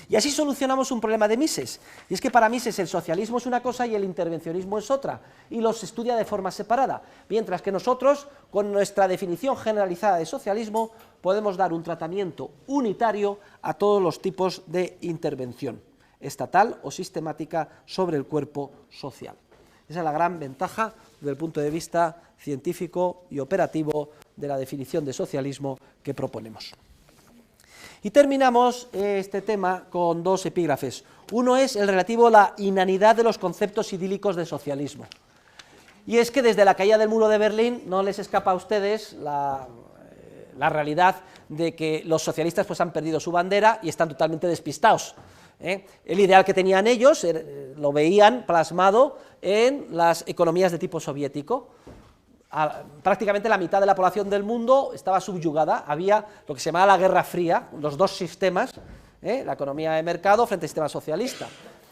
Y así solucionamos un problema de Mises, y es que para Mises el socialismo es una cosa y el intervencionismo es otra, y los estudia de forma separada, mientras que nosotros, con nuestra definición generalizada de socialismo, podemos dar un tratamiento unitario a todos los tipos de intervención, estatal o sistemática, sobre el cuerpo social. Esa es la gran ventaja desde el punto de vista científico y operativo de la definición de socialismo que proponemos. Y terminamos este tema con dos epígrafes. Uno es el relativo a la inanidad de los conceptos idílicos de socialismo. Y es que desde la caída del muro de Berlín no les escapa a ustedes la realidad de que los socialistas pues han perdido su bandera y están totalmente despistados. El ideal que tenían ellos lo veían plasmado en las economías de tipo soviético. Prácticamente la mitad de la población del mundo estaba subyugada, había lo que se llamaba la Guerra Fría, los dos sistemas, la economía de mercado frente al sistema socialista.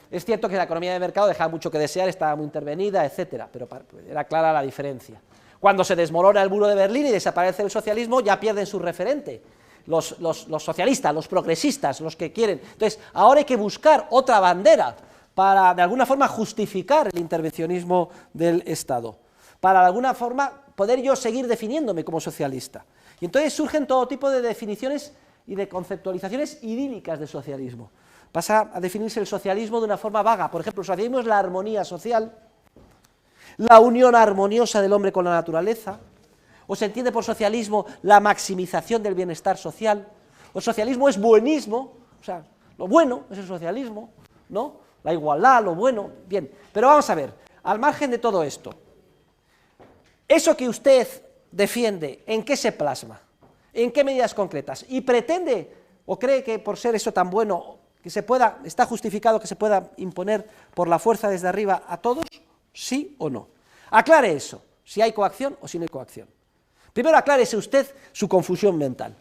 Es cierto que la economía de mercado dejaba mucho que desear, estaba muy intervenida, etcétera, pero era clara la diferencia. Cuando se desmorona el muro de Berlín y desaparece el socialismo, ya pierden su referente, los socialistas, los progresistas, los que quieren. Entonces, ahora hay que buscar otra bandera para, de alguna forma, justificar el intervencionismo del Estado, para de alguna forma poder yo seguir definiéndome como socialista. Y entonces surgen todo tipo de definiciones y de conceptualizaciones idílicas del socialismo. Pasa a definirse el socialismo de una forma vaga. Por ejemplo, el socialismo es la armonía social, la unión armoniosa del hombre con la naturaleza, o se entiende por socialismo la maximización del bienestar social, o el socialismo es buenismo, o sea, lo bueno es el socialismo, ¿no? La igualdad, lo bueno, bien. Pero vamos a ver, al margen de todo esto, eso que usted defiende, ¿en qué se plasma? ¿En qué medidas concretas? ¿Y pretende o cree que por ser eso tan bueno, que está justificado que se pueda imponer por la fuerza desde arriba a todos? ¿Sí o no? Aclare eso, si hay coacción o si no hay coacción. Primero, aclárese usted su confusión mental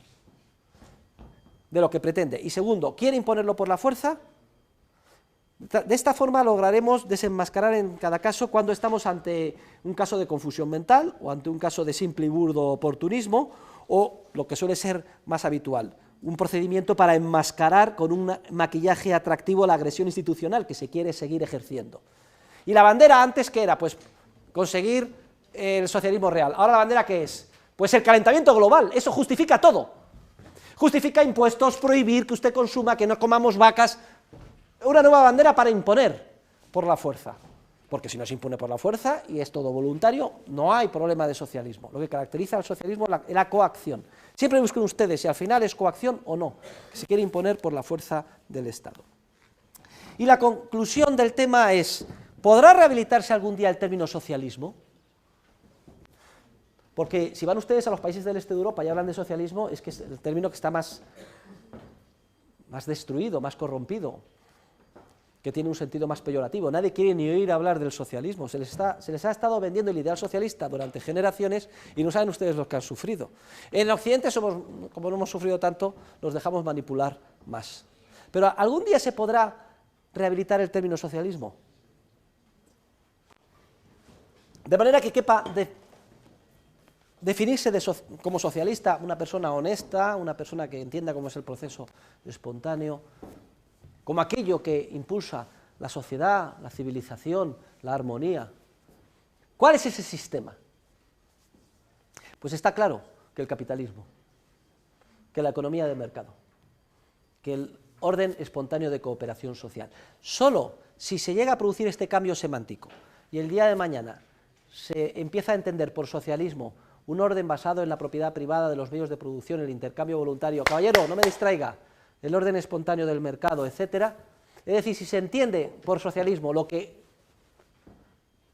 de lo que pretende. Y segundo, ¿quiere imponerlo por la fuerza? De esta forma lograremos desenmascarar en cada caso cuando estamos ante un caso de confusión mental o ante un caso de simple y burdo oportunismo, o lo que suele ser más habitual, un procedimiento para enmascarar con un maquillaje atractivo la agresión institucional que se quiere seguir ejerciendo. ¿Y la bandera antes qué era? Pues conseguir el socialismo real. ¿Ahora la bandera qué es? Pues el calentamiento global. Eso justifica todo. Justifica impuestos, prohibir que usted consuma, que no comamos vacas. Una nueva bandera para imponer por la fuerza, porque si no se impone por la fuerza y es todo voluntario, no hay problema de socialismo. Lo que caracteriza al socialismo es la coacción. Siempre busquen ustedes si al final es coacción o no, que se quiere imponer por la fuerza del Estado. Y la conclusión del tema es, ¿podrá rehabilitarse algún día el término socialismo? Porque si van ustedes a los países del este de Europa y hablan de socialismo, es que es el término que está más destruido, más corrompido, que tiene un sentido más peyorativo. Nadie quiere ni oír hablar del socialismo. Se les ha estado vendiendo el ideal socialista durante generaciones y no saben ustedes lo que han sufrido. En Occidente, como no hemos sufrido tanto, nos dejamos manipular más. Pero ¿algún día se podrá rehabilitar el término socialismo? De manera que quepa definirse como socialista una persona honesta, una persona que entienda cómo es el proceso espontáneo, como aquello que impulsa la sociedad, la civilización, la armonía. ¿Cuál es ese sistema? Pues está claro que el capitalismo, que la economía de mercado, que orden espontáneo de cooperación social. Solo si se llega a producir este cambio semántico y el día de mañana se empieza a entender por socialismo un orden basado en la propiedad privada de los medios de producción, el intercambio voluntario, caballero, no me distraiga, el orden espontáneo del mercado, etcétera, es decir, si se entiende por socialismo lo que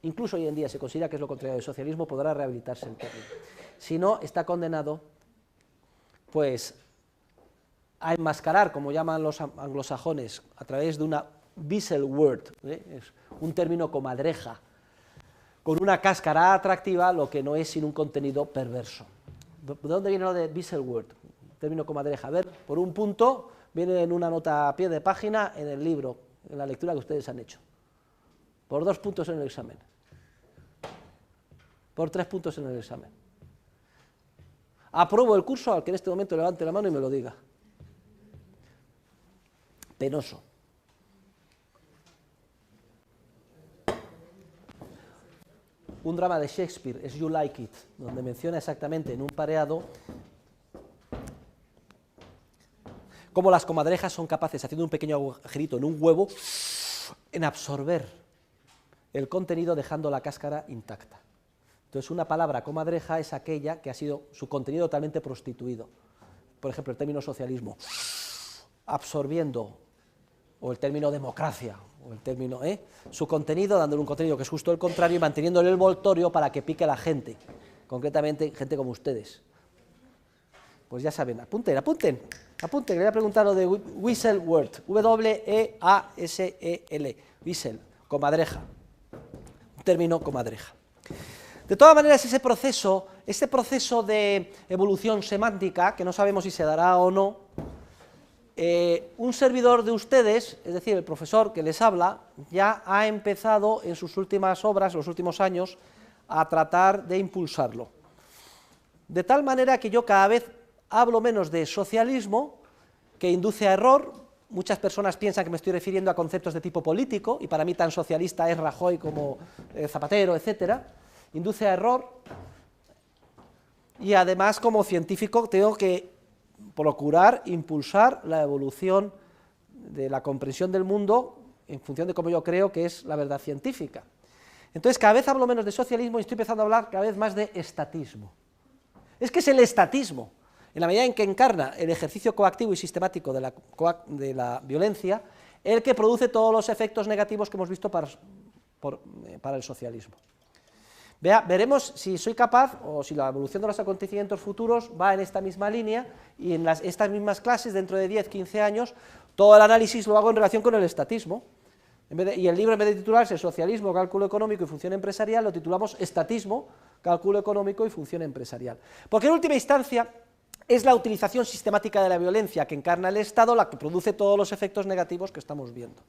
incluso hoy en día se considera que es lo contrario del socialismo, podrá rehabilitarse el término. Si no, está condenado, pues, a enmascarar, como llaman los anglosajones, a través de una visual word, es un término comadreja, con una cáscara atractiva, lo que no es sin un contenido perverso. ¿De dónde viene lo de visual word? Término comadreja. A ver, por un punto, viene en una nota a pie de página en el libro, en la lectura que ustedes han hecho. Por 2 puntos en el examen. Por 3 puntos en el examen. Apruebo el curso al que en este momento levante la mano y me lo diga. Penoso. Un drama de Shakespeare, es You Like It, donde menciona exactamente en un pareado cómo las comadrejas son capaces, haciendo un pequeño agujerito en un huevo, en absorber el contenido dejando la cáscara intacta. Entonces, una palabra comadreja es aquella que ha sido su contenido totalmente prostituido. Por ejemplo, el término socialismo, absorbiendo, o el término democracia, o el término, su contenido, dándole un contenido que es justo el contrario y manteniéndole el envoltorio para que pique la gente, concretamente gente como ustedes. Pues ya saben, apunten, que le voy a preguntar lo de whistle word, W-E-A-S-E-L, whistle, comadreja, un término comadreja. De todas maneras, este proceso de evolución semántica, que no sabemos si se dará o no, un servidor de ustedes, es decir, el profesor que les habla, ya ha empezado en sus últimas obras, los últimos años, a tratar de impulsarlo. De tal manera que yo cada vez hablo menos de socialismo, que induce a error. Muchas personas piensan que me estoy refiriendo a conceptos de tipo político, y para mí tan socialista es Rajoy como Zapatero, etcétera. Induce a error, y además como científico tengo que procurar impulsar la evolución de la comprensión del mundo en función de cómo yo creo que es la verdad científica. Entonces cada vez hablo menos de socialismo y estoy empezando a hablar cada vez más de estatismo. Es que es el estatismo, en la medida en que encarna el ejercicio coactivo y sistemático de la violencia, el que produce todos los efectos negativos que hemos visto para el socialismo. Veremos si soy capaz, o si la evolución de los acontecimientos futuros va en esta misma línea, y en estas mismas clases, dentro de 10, 15 años, todo el análisis lo hago en relación con el estatismo. Y el libro, en vez de titularse Socialismo, Cálculo Económico y Función Empresarial, lo titulamos Estatismo, Cálculo Económico y Función Empresarial. Porque en última instancia es la utilización sistemática de la violencia que encarna el Estado la que produce todos los efectos negativos que estamos viendo.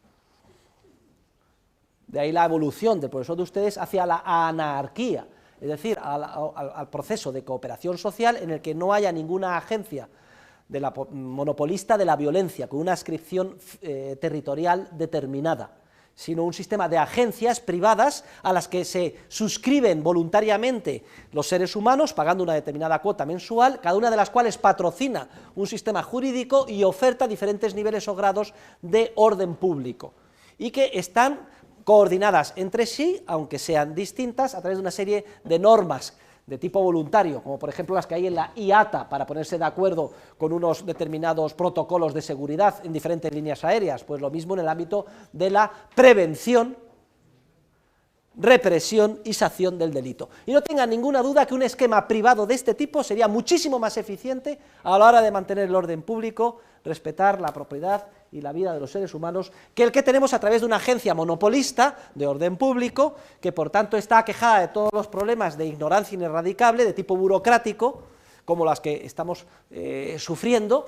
De ahí la evolución del profesor de ustedes hacia la anarquía, es decir, al proceso de cooperación social en el que no haya ninguna agencia monopolista de la violencia, con una adscripción territorial determinada, sino un sistema de agencias privadas a las que se suscriben voluntariamente los seres humanos, pagando una determinada cuota mensual, cada una de las cuales patrocina un sistema jurídico y oferta diferentes niveles o grados de orden público, y que están coordinadas entre sí, aunque sean distintas, a través de una serie de normas de tipo voluntario, como por ejemplo las que hay en la IATA, para ponerse de acuerdo con unos determinados protocolos de seguridad en diferentes líneas aéreas. Pues lo mismo en el ámbito de la prevención, represión y sanción del delito. Y no tengan ninguna duda que un esquema privado de este tipo sería muchísimo más eficiente a la hora de mantener el orden público, respetar la propiedad y la vida de los seres humanos, que el que tenemos a través de una agencia monopolista de orden público, que por tanto está aquejada de todos los problemas de ignorancia ineradicable, de tipo burocrático, como las que estamos sufriendo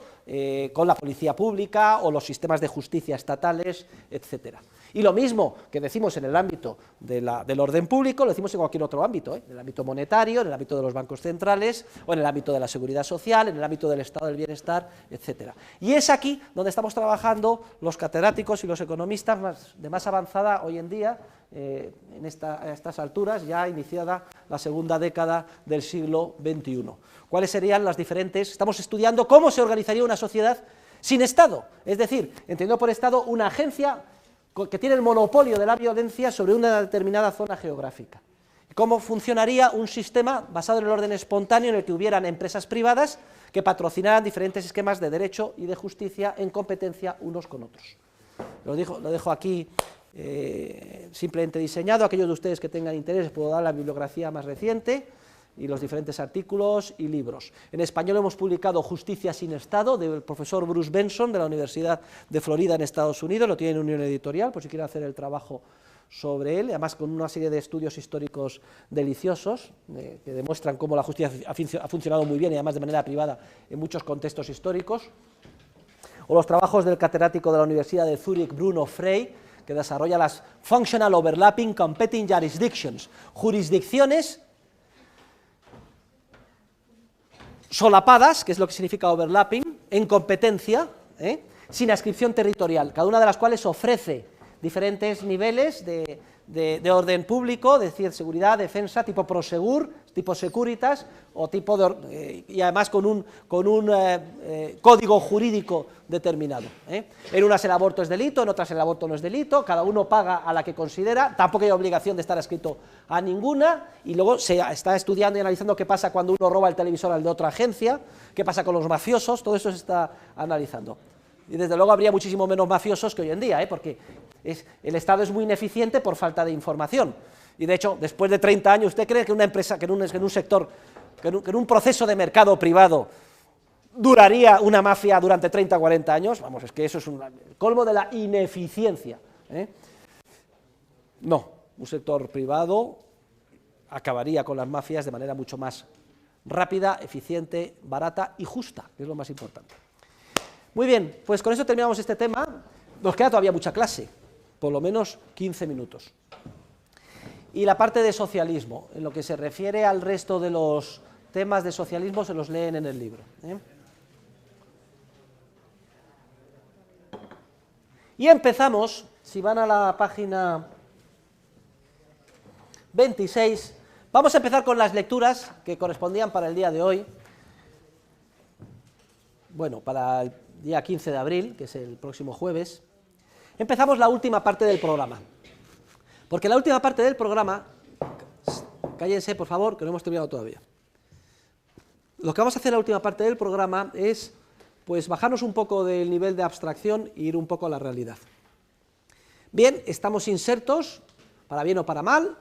con la policía pública o los sistemas de justicia estatales, etcétera. Y lo mismo que decimos en el ámbito del orden público, lo decimos en cualquier otro ámbito, en el ámbito monetario, en el ámbito de los bancos centrales, o en el ámbito de la seguridad social, en el ámbito del estado del bienestar, etcétera. Y es aquí donde estamos trabajando los catedráticos y los economistas de más avanzada hoy en día, a estas alturas, ya iniciada la segunda década del siglo XXI. ¿Cuáles serían las diferentes? Estamos estudiando cómo se organizaría una sociedad sin Estado, es decir, entendiendo por Estado una agencia que tiene el monopolio de la violencia sobre una determinada zona geográfica. ¿Cómo funcionaría un sistema basado en el orden espontáneo en el que hubieran empresas privadas que patrocinaran diferentes esquemas de derecho y de justicia en competencia unos con otros? Lo dejo aquí simplemente diseñado. Aquellos de ustedes que tengan interés les puedo dar la bibliografía más reciente y los diferentes artículos y libros. En español hemos publicado Justicia sin Estado, del profesor Bruce Benson, de la Universidad de Florida en Estados Unidos, lo tiene en Unión Editorial, por si quieren hacer el trabajo sobre él, además con una serie de estudios históricos deliciosos, que demuestran cómo la justicia ha funcionado muy bien y además de manera privada en muchos contextos históricos, o los trabajos del catedrático de la Universidad de Zúrich, Bruno Frey, que desarrolla las Functional Overlapping Competing Jurisdictions, jurisdicciones solapadas, que es lo que significa overlapping, en competencia, sin adscripción territorial, cada una de las cuales ofrece diferentes niveles de orden público, es decir, seguridad, defensa, tipo Prosegur, tipo Securitas, o tipo y además con un código jurídico determinado. En unas el aborto es delito, en otras el aborto no es delito, cada uno paga a la que considera, tampoco hay obligación de estar adscrito a ninguna, y luego se está estudiando y analizando qué pasa cuando uno roba el televisor al de otra agencia, qué pasa con los mafiosos, todo eso se está analizando. Y desde luego habría muchísimo menos mafiosos que hoy en día, porque el Estado es muy ineficiente por falta de información. Y de hecho, después de 30 años, ¿usted cree que una empresa, que en un sector, que en un proceso de mercado privado duraría una mafia durante 30 o 40 años? Vamos, es que eso es el colmo de la ineficiencia. No, un sector privado acabaría con las mafias de manera mucho más rápida, eficiente, barata y justa, que es lo más importante. Muy bien, pues con eso terminamos este tema. Nos queda todavía mucha clase, por lo menos 15 minutos. Y la parte de socialismo, en lo que se refiere al resto de los temas de socialismo, se los leen en el libro. Y empezamos, si van a la página 26, vamos a empezar con las lecturas que correspondían para el día de hoy. Bueno, para el día 15 de abril, que es el próximo jueves, empezamos la última parte del programa. Porque la última parte del programa, cállense por favor, que no hemos terminado todavía. Lo que vamos a hacer en la última parte del programa es, pues, bajarnos un poco del nivel de abstracción e ir un poco a la realidad. Bien, estamos insertos, para bien o para mal,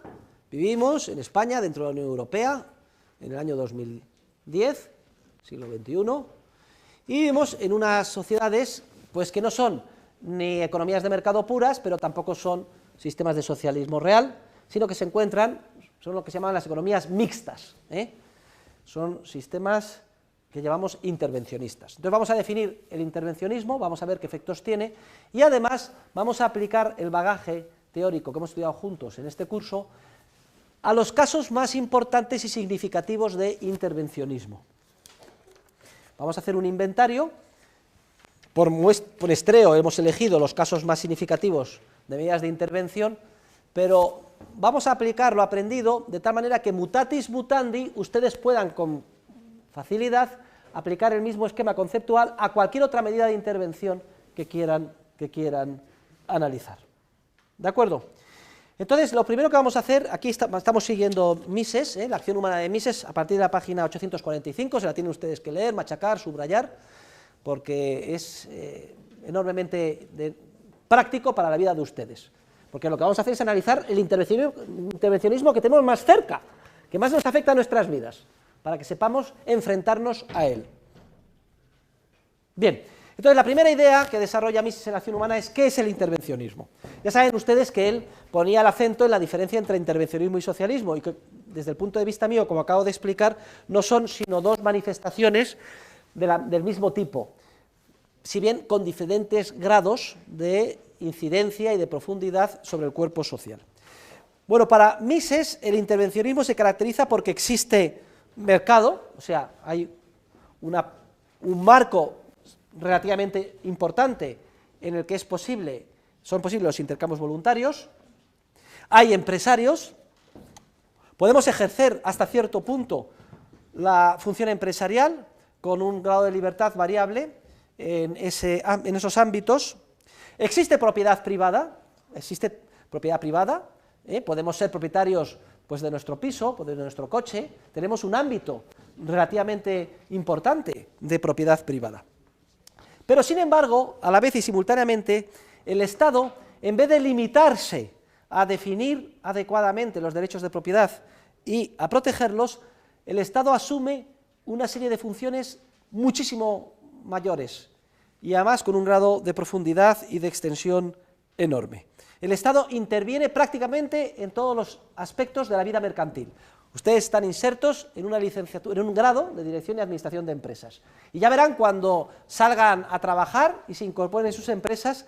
vivimos en España, dentro de la Unión Europea, en el año 2010, siglo XXI, y vivimos en unas sociedades pues que no son ni economías de mercado puras, pero tampoco son sistemas de socialismo real, sino que se encuentran, son lo que se llaman las economías mixtas, son sistemas que llamamos intervencionistas. Entonces vamos a definir el intervencionismo, vamos a ver qué efectos tiene, y además vamos a aplicar el bagaje teórico que hemos estudiado juntos en este curso a los casos más importantes y significativos de intervencionismo. Vamos a hacer un inventario, por muestreo hemos elegido los casos más significativos de medidas de intervención, pero vamos a aplicar lo aprendido de tal manera que mutatis mutandi ustedes puedan con facilidad aplicar el mismo esquema conceptual a cualquier otra medida de intervención que quieran analizar. ¿De acuerdo? Entonces, lo primero que vamos a hacer, aquí estamos siguiendo Mises, la acción humana de Mises, a partir de la página 845, se la tienen ustedes que leer, machacar, subrayar, porque es enormemente práctico para la vida de ustedes. Porque lo que vamos a hacer es analizar el intervencionismo que tenemos más cerca, que más nos afecta a nuestras vidas, para que sepamos enfrentarnos a él. Bien, entonces la primera idea que desarrolla Mises en la acción humana es ¿qué es el intervencionismo? Ya saben ustedes que él ponía el acento en la diferencia entre intervencionismo y socialismo, y que desde el punto de vista mío, como acabo de explicar, no son sino dos manifestaciones del mismo tipo, si bien con diferentes grados de incidencia y de profundidad sobre el cuerpo social. Bueno, para Mises el intervencionismo se caracteriza porque existe mercado, o sea, hay un marco relativamente importante en el que son posibles los intercambios voluntarios, hay empresarios, podemos ejercer hasta cierto punto la función empresarial con un grado de libertad variable, en esos ámbitos. Existe propiedad privada, podemos ser propietarios pues, de nuestro piso, pues, de nuestro coche, tenemos un ámbito relativamente importante de propiedad privada. Pero, sin embargo, a la vez y simultáneamente, el Estado, en vez de limitarse a definir adecuadamente los derechos de propiedad y a protegerlos, el Estado asume una serie de funciones muchísimo mayores y además con un grado de profundidad y de extensión enorme. El Estado interviene prácticamente en todos los aspectos de la vida mercantil. Ustedes están insertos en una licenciatura, en un grado de Dirección y Administración de Empresas. Y ya verán cuando salgan a trabajar y se incorporen en sus empresas,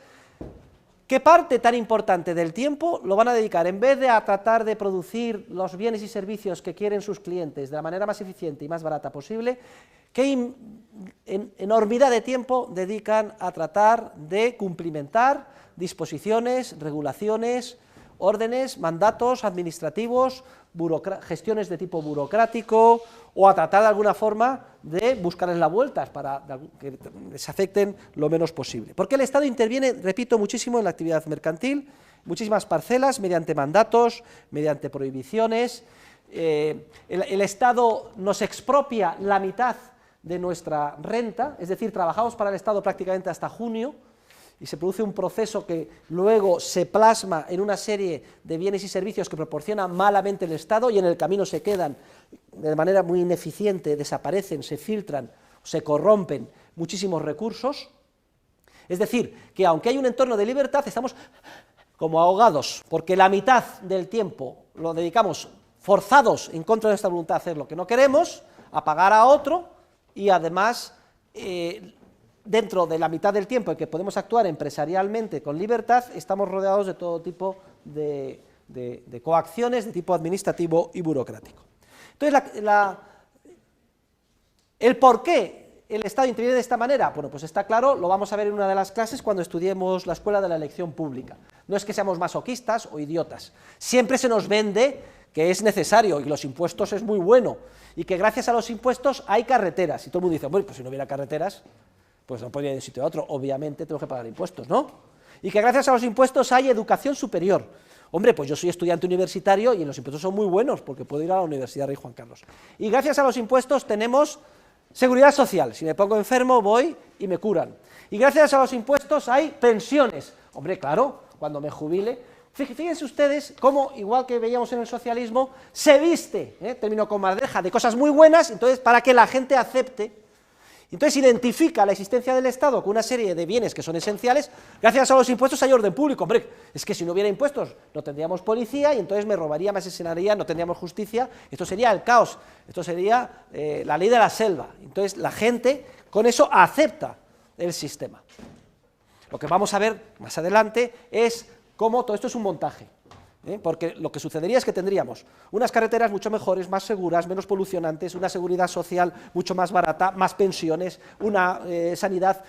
qué parte tan importante del tiempo lo van a dedicar, en vez de a tratar de producir los bienes y servicios que quieren sus clientes de la manera más eficiente y más barata posible, qué enormidad de tiempo dedican a tratar de cumplimentar disposiciones, regulaciones, órdenes, mandatos administrativos, gestiones de tipo burocrático, o a tratar de alguna forma de buscarles las vueltas para que les afecten lo menos posible. Porque el Estado interviene, repito, muchísimo en la actividad mercantil, muchísimas parcelas, mediante mandatos, mediante prohibiciones. El Estado nos expropia la mitad de nuestra renta, es decir, trabajamos para el Estado prácticamente hasta junio, y se produce un proceso que luego se plasma en una serie de bienes y servicios que proporciona malamente el Estado y en el camino se quedan de manera muy ineficiente, desaparecen, se filtran, se corrompen muchísimos recursos. Es decir, que aunque hay un entorno de libertad, estamos como ahogados, porque la mitad del tiempo lo dedicamos forzados en contra de nuestra voluntad a hacer lo que no queremos, a pagar a otro, y además dentro de la mitad del tiempo en que podemos actuar empresarialmente con libertad, estamos rodeados de todo tipo de coacciones de tipo administrativo y burocrático. Entonces, el por qué el Estado interviene de esta manera, bueno, pues está claro, lo vamos a ver en una de las clases cuando estudiemos la escuela de la elección pública. No es que seamos masoquistas o idiotas, siempre se nos vende que es necesario y los impuestos es muy bueno, y que gracias a los impuestos hay carreteras, y todo el mundo dice, bueno, pues si no hubiera carreteras, pues no podría ir de un sitio a otro, obviamente tengo que pagar impuestos, ¿no? Y que gracias a los impuestos hay educación superior. Hombre, pues yo soy estudiante universitario y los impuestos son muy buenos, porque puedo ir a la Universidad Rey Juan Carlos. Y gracias a los impuestos tenemos seguridad social, si me pongo enfermo voy y me curan. Y gracias a los impuestos hay pensiones. Hombre, claro, cuando me jubile. Fíjense ustedes cómo, igual que veíamos en el socialismo, se viste, término con madeja, de cosas muy buenas, entonces para que la gente acepte. Entonces identifica la existencia del Estado con una serie de bienes que son esenciales. Gracias a los impuestos hay orden público. Hombre, es que si no hubiera impuestos no tendríamos policía y entonces me robaría, me asesinaría, no tendríamos justicia. Esto sería el caos, esto sería la ley de la selva. Entonces la gente con eso acepta el sistema. Lo que vamos a ver más adelante es cómo todo esto es un montaje. Porque lo que sucedería es que tendríamos unas carreteras mucho mejores, más seguras, menos polucionantes, una seguridad social mucho más barata, más pensiones, una sanidad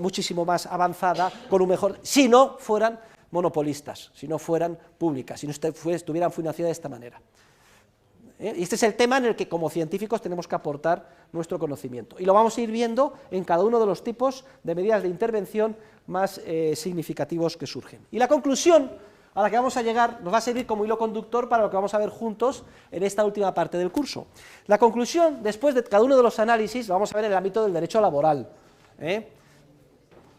muchísimo más avanzada, con un mejor, si no fueran monopolistas, si no fueran públicas, si no estuvieran financiadas de esta manera. Y este es el tema en el que como científicos tenemos que aportar nuestro conocimiento, y lo vamos a ir viendo en cada uno de los tipos de medidas de intervención más significativos que surgen. Y la conclusión a la que vamos a llegar nos va a servir como hilo conductor para lo que vamos a ver juntos en esta última parte del curso. La conclusión, después de cada uno de los análisis, lo vamos a ver en el ámbito del derecho laboral.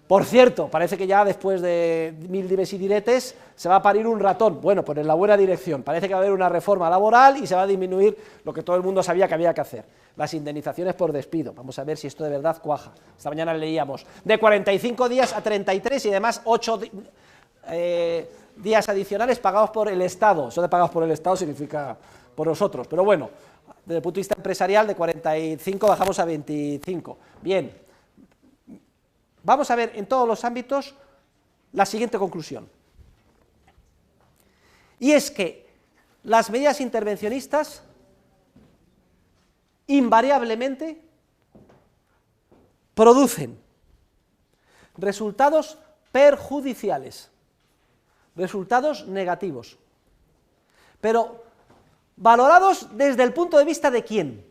Por cierto, parece que ya después de 1000 dimes y diretes se va a parir un ratón. Bueno, pues en la buena dirección, parece que va a haber una reforma laboral y se va a disminuir lo que todo el mundo sabía que había que hacer, las indemnizaciones por despido. Vamos a ver si esto de verdad cuaja. Esta mañana leíamos de 45 días a 33 y además 8 días adicionales pagados por el Estado. Eso de pagados por el Estado significa por nosotros, pero bueno, desde el punto de vista empresarial de 45 bajamos a 25. Bien, vamos a ver en todos los ámbitos la siguiente conclusión, y es que las medidas intervencionistas invariablemente producen resultados perjudiciales, resultados negativos, pero valorados desde el punto de vista de quién.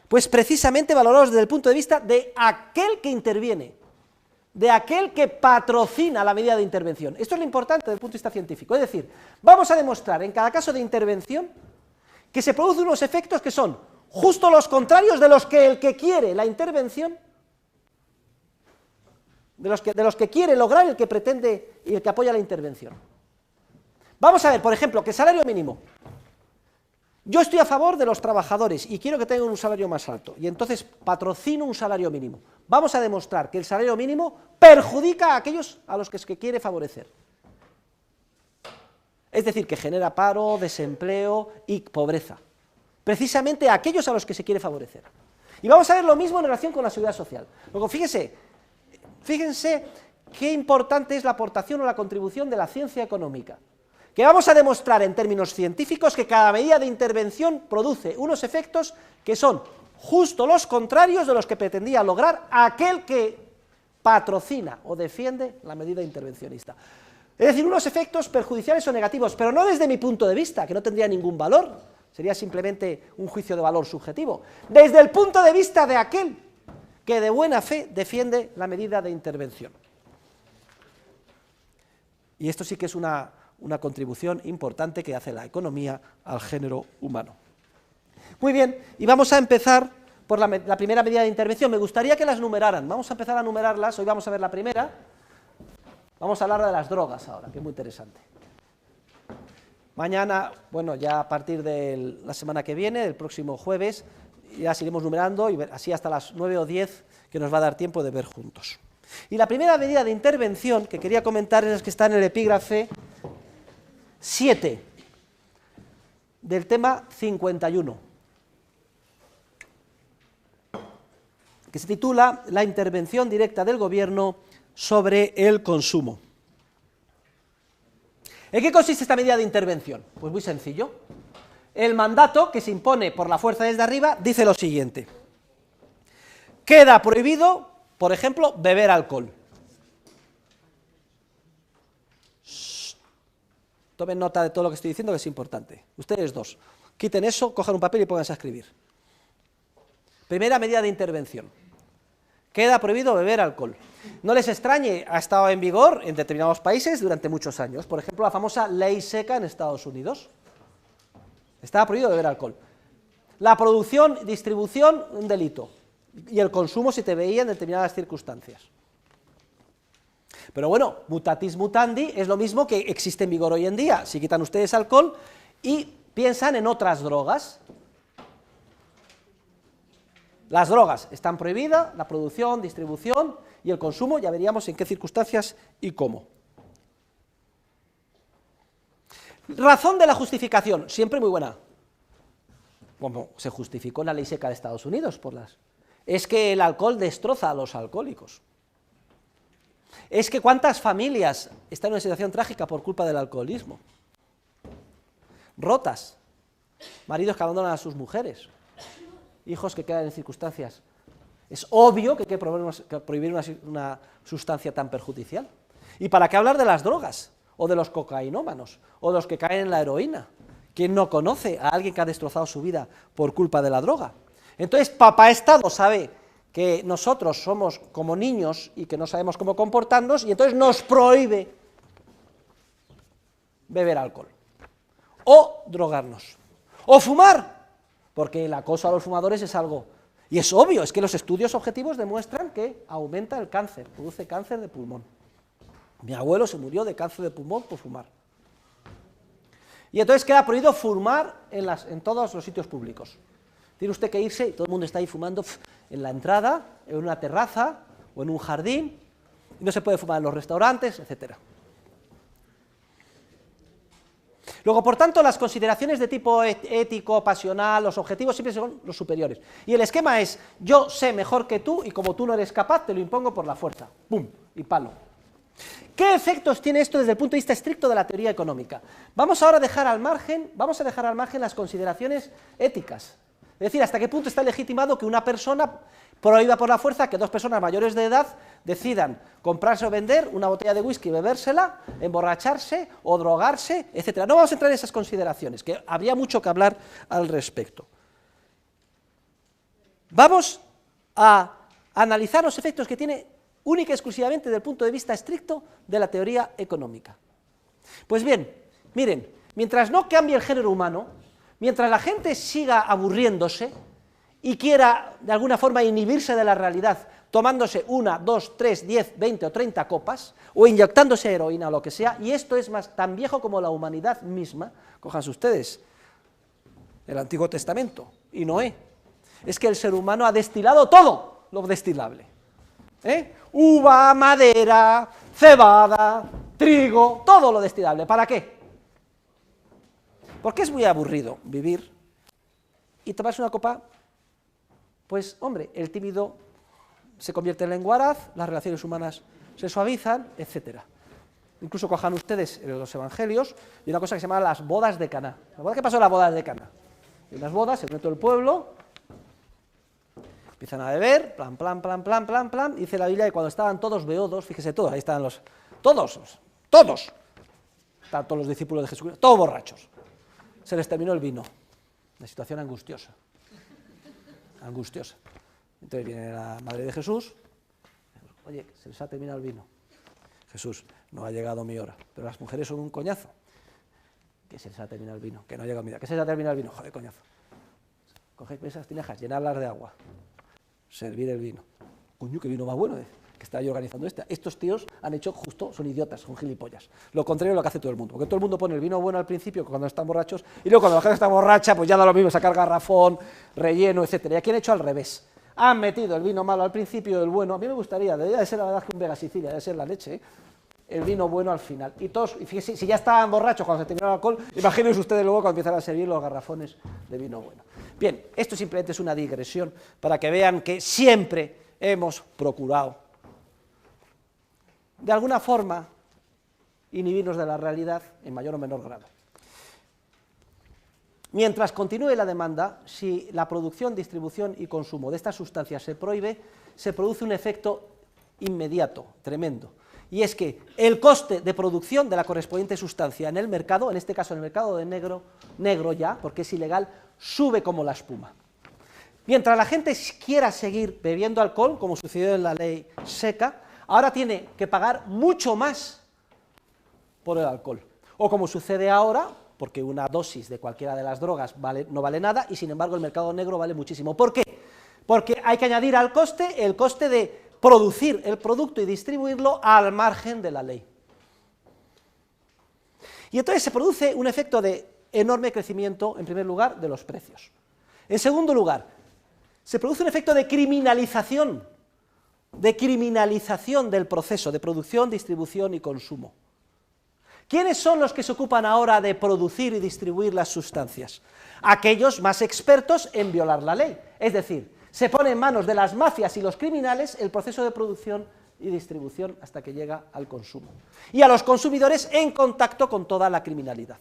Pues precisamente valorados desde el punto de vista de aquel que interviene, de aquel que patrocina la medida de intervención. Esto es lo importante desde el punto de vista científico, es decir, vamos a demostrar en cada caso de intervención que se producen unos efectos que son justo los contrarios de los que el que quiere la intervención, de los que quiere lograr el que pretende y el que apoya la intervención. Vamos a ver, por ejemplo, que el salario mínimo. Yo estoy a favor de los trabajadores y quiero que tengan un salario más alto, y entonces patrocino un salario mínimo. Vamos a demostrar que el salario mínimo perjudica a aquellos a los que quiere favorecer. Es decir, que genera paro, desempleo y pobreza. Precisamente a aquellos a los que se quiere favorecer. Y vamos a ver lo mismo en relación con la seguridad social. Luego, fíjense qué importante es la aportación o la contribución de la ciencia económica. Que vamos a demostrar en términos científicos que cada medida de intervención produce unos efectos que son justo los contrarios de los que pretendía lograr aquel que patrocina o defiende la medida intervencionista. Es decir, unos efectos perjudiciales o negativos, pero no desde mi punto de vista, que no tendría ningún valor, sería simplemente un juicio de valor subjetivo, desde el punto de vista de aquel que de buena fe defiende la medida de intervención. Y esto sí que es una contribución importante que hace la economía al género humano. Muy bien, y vamos a empezar por la primera medida de intervención. Me gustaría que las numeraran, vamos a empezar a numerarlas, hoy vamos a ver la primera, vamos a hablar de las drogas ahora, que es muy interesante. Mañana, bueno, ya a partir de la semana que viene, el próximo jueves, ya seguiremos numerando, y así hasta las 9 o 10, que nos va a dar tiempo de ver juntos. Y la primera medida de intervención que quería comentar es la que está en el epígrafe 7 del tema 51, que se titula La intervención directa del gobierno sobre el consumo. ¿En qué consiste esta medida de intervención? Pues muy sencillo. El mandato que se impone por la fuerza desde arriba dice lo siguiente: queda prohibido, por ejemplo, beber alcohol. Tomen nota de todo lo que estoy diciendo, que es importante. Ustedes dos, quiten eso, cojan un papel y pónganse a escribir. Primera medida de intervención. Queda prohibido beber alcohol. No les extrañe, ha estado en vigor en determinados países durante muchos años. Por ejemplo, la famosa ley seca en Estados Unidos. Estaba prohibido beber alcohol. La producción, distribución, un delito. Y el consumo se te veía en determinadas circunstancias. Pero bueno, mutatis mutandi es lo mismo que existe en vigor hoy en día. Si quitan ustedes alcohol y piensan en otras drogas. Las drogas están prohibidas, la producción, distribución y el consumo, ya veríamos en qué circunstancias y cómo. Razón de la justificación, siempre muy buena. Como se justificó en la ley seca de Estados Unidos, es que el alcohol destroza a los alcohólicos. Es que cuántas familias están en una situación trágica por culpa del alcoholismo. Rotas, maridos que abandonan a sus mujeres, hijos que quedan en circunstancias. Es obvio que hay que prohibir una sustancia tan perjudicial. ¿Y para qué hablar de las drogas? O de los cocainómanos, o de los que caen en la heroína. ¿Quién no conoce a alguien que ha destrozado su vida por culpa de la droga? Entonces, Papá Estado sabe que nosotros somos como niños y que no sabemos cómo comportarnos, y entonces nos prohíbe beber alcohol, o drogarnos, o fumar, porque el acoso a los fumadores es algo, y es obvio, es que los estudios objetivos demuestran que aumenta el cáncer, produce cáncer de pulmón. Mi abuelo se murió de cáncer de pulmón por fumar. Y entonces queda prohibido fumar en todos los sitios públicos. Tiene usted que irse y todo el mundo está ahí fumando en la entrada, en una terraza o en un jardín, y no se puede fumar en los restaurantes, etc. Luego, por tanto, las consideraciones de tipo ético, pasional, los objetivos siempre son los superiores. Y el esquema es, yo sé mejor que tú y como tú no eres capaz, te lo impongo por la fuerza. ¡Pum! Y palo. ¿Qué efectos tiene esto desde el punto de vista estricto de la teoría económica? Vamos ahora a dejar al margen las consideraciones éticas. Es decir, hasta qué punto está legitimado que una persona prohíba por la fuerza que dos personas mayores de edad decidan comprarse o vender una botella de whisky, bebérsela, emborracharse o drogarse, etc. No vamos a entrar en esas consideraciones, que habría mucho que hablar al respecto. Vamos a analizar los efectos que tiene única y exclusivamente desde el punto de vista estricto de la teoría económica. Pues bien, miren, mientras no cambie el género humano, mientras la gente siga aburriéndose y quiera de alguna forma inhibirse de la realidad, tomándose 1, 2, 3, 10, 20 o 30 copas, o inyectándose heroína o lo que sea, y esto es tan viejo como la humanidad misma, cójanse ustedes el Antiguo Testamento y Noé, es que el ser humano ha destilado todo lo destilable, uva, madera, cebada, trigo, todo lo destilable. ¿Para qué? Porque es muy aburrido vivir y tomarse una copa, pues hombre, el tímido se convierte en lenguaraz, las relaciones humanas se suavizan, etc. Incluso cojan ustedes en los evangelios y una cosa que se llama las bodas de Caná. ¿Qué pasó en las bodas de Caná? Hay unas bodas, se reúne todo el pueblo, empiezan a beber, plan, plan, plan, plan, plan, plan, y dice la Biblia que cuando estaban todos beodos, fíjese todos, ahí estaban todos, estaban todos los discípulos de Jesucristo, todos borrachos, se les terminó el vino, una situación angustiosa, entonces viene la madre de Jesús, oye, se les ha terminado el vino, Jesús, no ha llegado mi hora, pero las mujeres son un coñazo, que se les ha terminado el vino, que no ha llegado mi hora, que se les ha terminado el vino, joder, coñazo, coged esas tinajas, llenarlas de agua, servir el vino. Coño, qué vino más bueno, que estaba yo organizando esta. Estos tíos han hecho justo, son idiotas, son gilipollas. Lo contrario de lo que hace todo el mundo, porque todo el mundo pone el vino bueno al principio cuando están borrachos, y luego cuando la gente está borracha, pues ya da lo mismo, sacar garrafón, relleno, etcétera. Y aquí han hecho al revés. Han metido el vino malo al principio, el bueno. A mí me gustaría, debería de ser la verdad que un Vega Sicilia, debe ser la leche, el vino bueno al final. Y todos, y fíjense, si ya estaban borrachos cuando se terminó el alcohol, imagínense ustedes luego cuando empiezan a servir los garrafones de vino bueno. Bien, esto simplemente es una digresión para que vean que siempre hemos procurado, de alguna forma, inhibirnos de la realidad en mayor o menor grado. Mientras continúe la demanda, si la producción, distribución y consumo de estas sustancias se prohíbe, se produce un efecto inmediato, tremendo, y es que el coste de producción de la correspondiente sustancia en el mercado, en este caso en el mercado de negro ya, porque es ilegal, sube como la espuma. Mientras la gente quiera seguir bebiendo alcohol, como sucedió en la ley seca, ahora tiene que pagar mucho más por el alcohol. O como sucede ahora, porque una dosis de cualquiera de las drogas no vale nada, y sin embargo el mercado negro vale muchísimo. ¿Por qué? Porque hay que añadir al coste el coste de producir el producto y distribuirlo al margen de la ley. Y entonces se produce un efecto de enorme crecimiento, en primer lugar, de los precios. En segundo lugar, se produce un efecto de criminalización del proceso de producción, distribución y consumo. ¿Quiénes son los que se ocupan ahora de producir y distribuir las sustancias? Aquellos más expertos en violar la ley, es decir, se pone en manos de las mafias y los criminales el proceso de producción y distribución hasta que llega al consumo. Y a los consumidores en contacto con toda la criminalidad.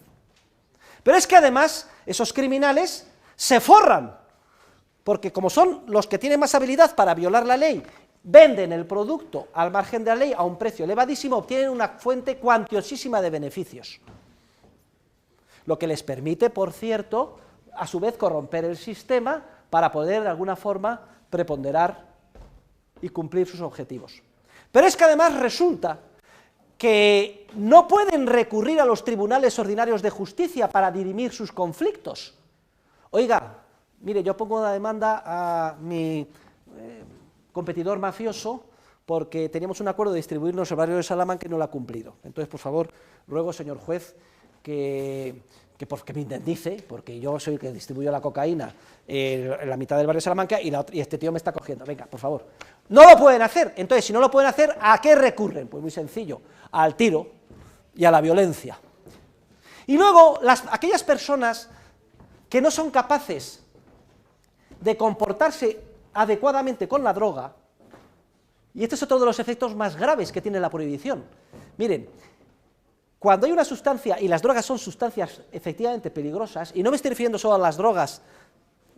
Pero es que además esos criminales se forran, porque como son los que tienen más habilidad para violar la ley, venden el producto al margen de la ley a un precio elevadísimo, obtienen una fuente cuantiosísima de beneficios. Lo que les permite, por cierto, a su vez corromper el sistema para poder de alguna forma preponderar y cumplir sus objetivos. Pero es que además resulta que no pueden recurrir a los tribunales ordinarios de justicia para dirimir sus conflictos. Oiga, mire, yo pongo una demanda a mi competidor mafioso porque teníamos un acuerdo de distribuirnos el barrio de Salamanca y no lo ha cumplido. Entonces, por favor, ruego, señor juez, que me indemnice, porque yo soy el que distribuyo la cocaína en la mitad del barrio de Salamanca y este tío me está cogiendo. Venga, por favor. No lo pueden hacer. Entonces, si no lo pueden hacer, ¿a qué recurren? Pues muy sencillo, al tiro y a la violencia. Y luego, aquellas personas que no son capaces de comportarse adecuadamente con la droga, y este es otro de los efectos más graves que tiene la prohibición. Miren, cuando hay una sustancia, y las drogas son sustancias efectivamente peligrosas, y no me estoy refiriendo solo a las drogas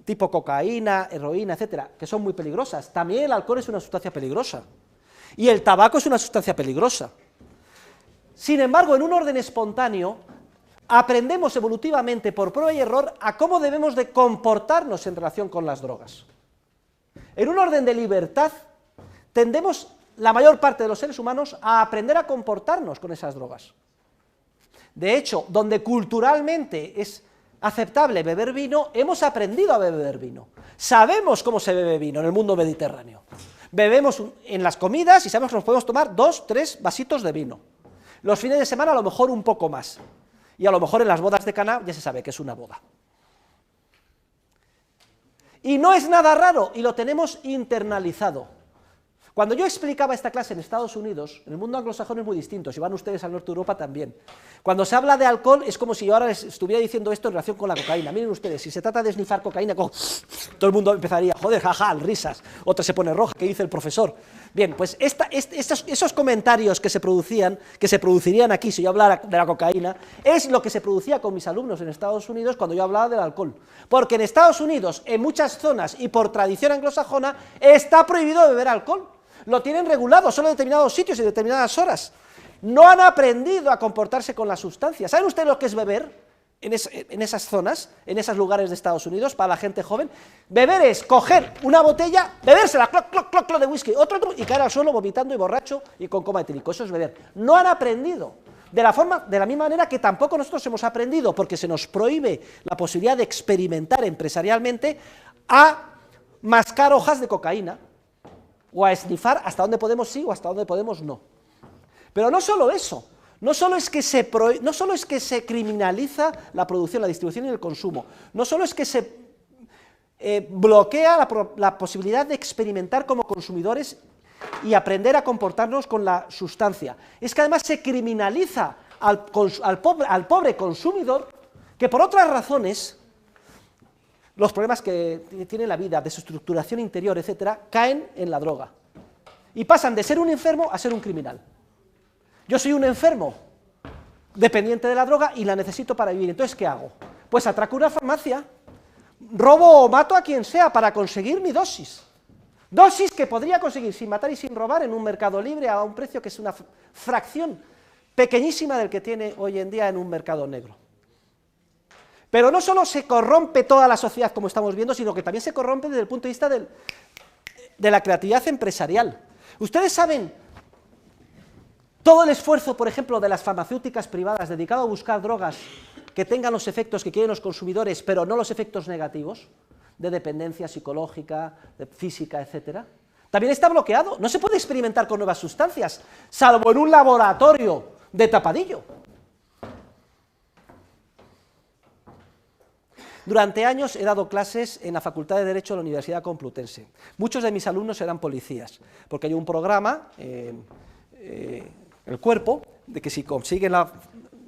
tipo cocaína, heroína, etcétera, que son muy peligrosas, también el alcohol es una sustancia peligrosa, y el tabaco es una sustancia peligrosa. Sin embargo, en un orden espontáneo, aprendemos evolutivamente por prueba y error a cómo debemos de comportarnos en relación con las drogas. En un orden de libertad, tendemos, la mayor parte de los seres humanos, a aprender a comportarnos con esas drogas. De hecho, donde culturalmente es aceptable beber vino, hemos aprendido a beber vino. Sabemos cómo se bebe vino en el mundo mediterráneo. Bebemos en las comidas y sabemos que nos podemos tomar 2, 3 vasitos de vino. Los fines de semana a lo mejor un poco más. Y a lo mejor en las bodas de Caná ya se sabe que es una boda. Y no es nada raro, y lo tenemos internalizado. Cuando yo explicaba esta clase en Estados Unidos, en el mundo anglosajón es muy distinto, si van ustedes al norte de Europa también. Cuando se habla de alcohol es como si yo ahora les estuviera diciendo esto en relación con la cocaína. Miren ustedes, si se trata de esnifar cocaína, todo el mundo empezaría, joder, jaja, risas, otra se pone roja, ¿qué dice el profesor? Bien, pues esos comentarios que se producirían aquí si yo hablara de la cocaína, es lo que se producía con mis alumnos en Estados Unidos cuando yo hablaba del alcohol. Porque en Estados Unidos, en muchas zonas y por tradición anglosajona, está prohibido beber alcohol. Lo tienen regulado, solo en determinados sitios y determinadas horas. No han aprendido a comportarse con las sustancias. ¿Saben ustedes lo que es beber en esas zonas, en esos lugares de Estados Unidos, para la gente joven? Beber es coger una botella, bebérsela, cloc, cloc, cloc, cloc de whisky, otro, y caer al suelo vomitando y borracho y con coma etílico. Eso es beber. No han aprendido. De la misma manera que tampoco nosotros hemos aprendido, porque se nos prohíbe la posibilidad de experimentar empresarialmente, a mascar hojas de cocaína, o a esnifar hasta donde podemos sí o hasta donde podemos no. Pero no solo eso, no solo es que se criminaliza la producción, la distribución y el consumo, no solo es que se bloquea la posibilidad de experimentar como consumidores y aprender a comportarnos con la sustancia, es que además se criminaliza al pobre consumidor que por otras razones, los problemas que tiene la vida, de su estructuración interior, etcétera, caen en la droga. Y pasan de ser un enfermo a ser un criminal. Yo soy un enfermo dependiente de la droga y la necesito para vivir. Entonces, ¿qué hago? Pues atraco una farmacia, robo o mato a quien sea para conseguir mi dosis. Dosis que podría conseguir sin matar y sin robar en un mercado libre a un precio que es una fracción pequeñísima del que tiene hoy en día en un mercado negro. Pero no solo se corrompe toda la sociedad, como estamos viendo, sino que también se corrompe desde el punto de vista de la creatividad empresarial. Ustedes saben todo el esfuerzo, por ejemplo, de las farmacéuticas privadas dedicado a buscar drogas que tengan los efectos que quieren los consumidores, pero no los efectos negativos, de dependencia psicológica, de física, etcétera. También está bloqueado. No se puede experimentar con nuevas sustancias, salvo en un laboratorio de tapadillo. Durante años he dado clases en la Facultad de Derecho de la Universidad Complutense. Muchos de mis alumnos eran policías, porque hay un programa en el cuerpo de que si consiguen la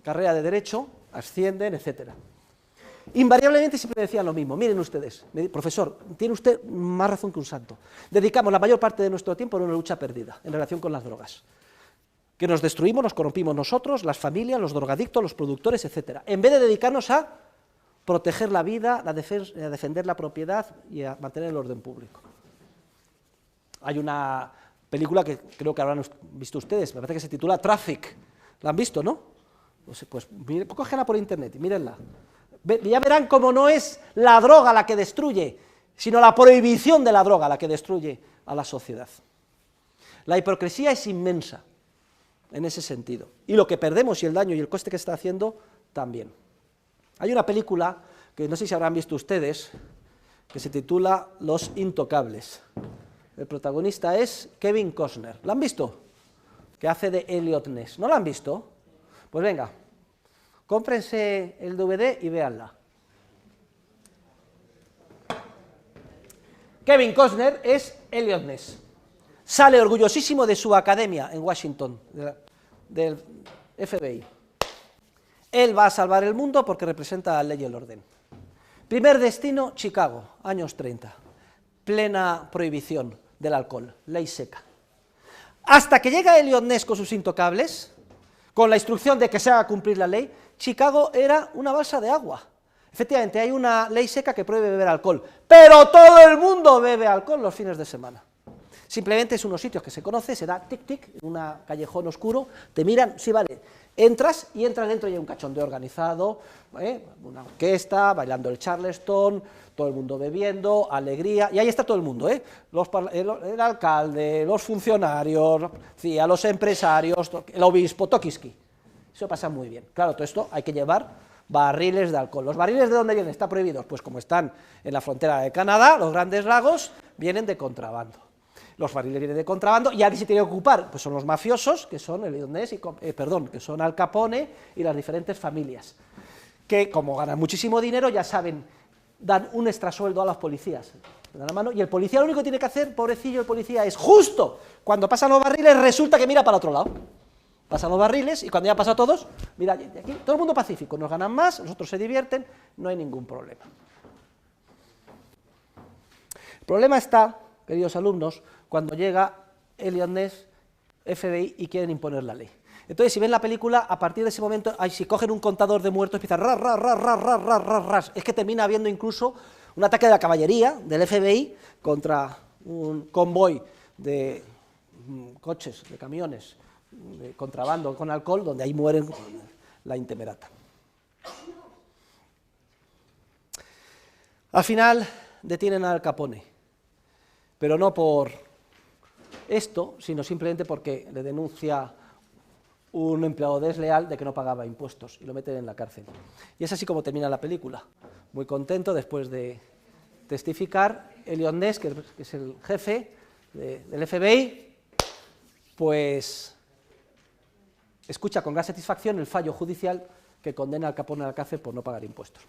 carrera de Derecho, ascienden, etcétera. Invariablemente siempre decían lo mismo. Miren ustedes, profesor, tiene usted más razón que un santo. Dedicamos la mayor parte de nuestro tiempo a una lucha perdida en relación con las drogas. Que nos destruimos, nos corrompimos nosotros, las familias, los drogadictos, los productores, etcétera. En vez de dedicarnos a proteger la vida, a defender la propiedad y a mantener el orden público. Hay una película que creo que habrán visto ustedes, me parece que se titula Traffic. ¿La han visto, no? Pues cógenla por internet y mírenla. Ya verán cómo no es la droga la que destruye, sino la prohibición de la droga la que destruye a la sociedad. La hipocresía es inmensa en ese sentido. Y lo que perdemos y el daño y el coste que está haciendo, también. Hay una película, que no sé si habrán visto ustedes, que se titula Los Intocables. El protagonista es Kevin Costner. ¿La han visto? Que hace de Elliot Ness. ¿No la han visto? Pues venga, cómprense el DVD y véanla. Kevin Costner es Elliot Ness. Sale orgullosísimo de su academia en Washington, del FBI. Él va a salvar el mundo porque representa la ley y el orden. Primer destino, Chicago, años 30. Plena prohibición del alcohol, ley seca. Hasta que llega Elliot Ness con sus intocables, con la instrucción de que se haga cumplir la ley, Chicago era una balsa de agua. Efectivamente, hay una ley seca que prohíbe beber alcohol, pero todo el mundo bebe alcohol los fines de semana. Simplemente es unos sitios que se conoce, se da tic-tic, en un callejón oscuro, te miran, sí, vale, Entras dentro y hay un cachondeo organizado, una orquesta, bailando el Charleston, todo el mundo bebiendo, alegría, y ahí está todo el mundo, el alcalde, los funcionarios, los empresarios, el obispo, Tokiski. Eso pasa muy bien. Claro, todo esto hay que llevar barriles de alcohol. ¿Los barriles de dónde vienen? ¿Están prohibidos? Pues como están en la frontera de Canadá, los Grandes Lagos, vienen de contrabando. Los barriles vienen de contrabando, y alguien se tiene que ocupar, pues son los mafiosos, que son que son Al Capone y las diferentes familias, que como ganan muchísimo dinero, ya saben, dan un extrasueldo a los policías, le dan la mano, y el policía lo único que tiene que hacer, pobrecillo el policía, es justo cuando pasan los barriles, resulta que mira para otro lado. Pasan los barriles, y cuando ya han pasado todos, mira, aquí todo el mundo pacífico, nos ganan más, los otros se divierten, no hay ningún problema. El problema está, queridos alumnos, cuando llega Eliot Ness, FBI, y quieren imponer la ley. Entonces, si ven la película, a partir de ese momento, si cogen un contador de muertos, empiezan ras, es que termina habiendo incluso un ataque de la caballería del FBI contra un convoy de coches, de camiones, de contrabando con alcohol, donde ahí mueren la Intemerata. Al final, detienen a Al Capone, pero no por esto, sino simplemente porque le denuncia un empleado desleal de que no pagaba impuestos, y lo meten en la cárcel. Y es así como termina la película. Muy contento, después de testificar, Eliot Ness, que es el jefe del FBI, pues escucha con gran satisfacción el fallo judicial que condena a Al Capone a la cárcel por no pagar impuestos.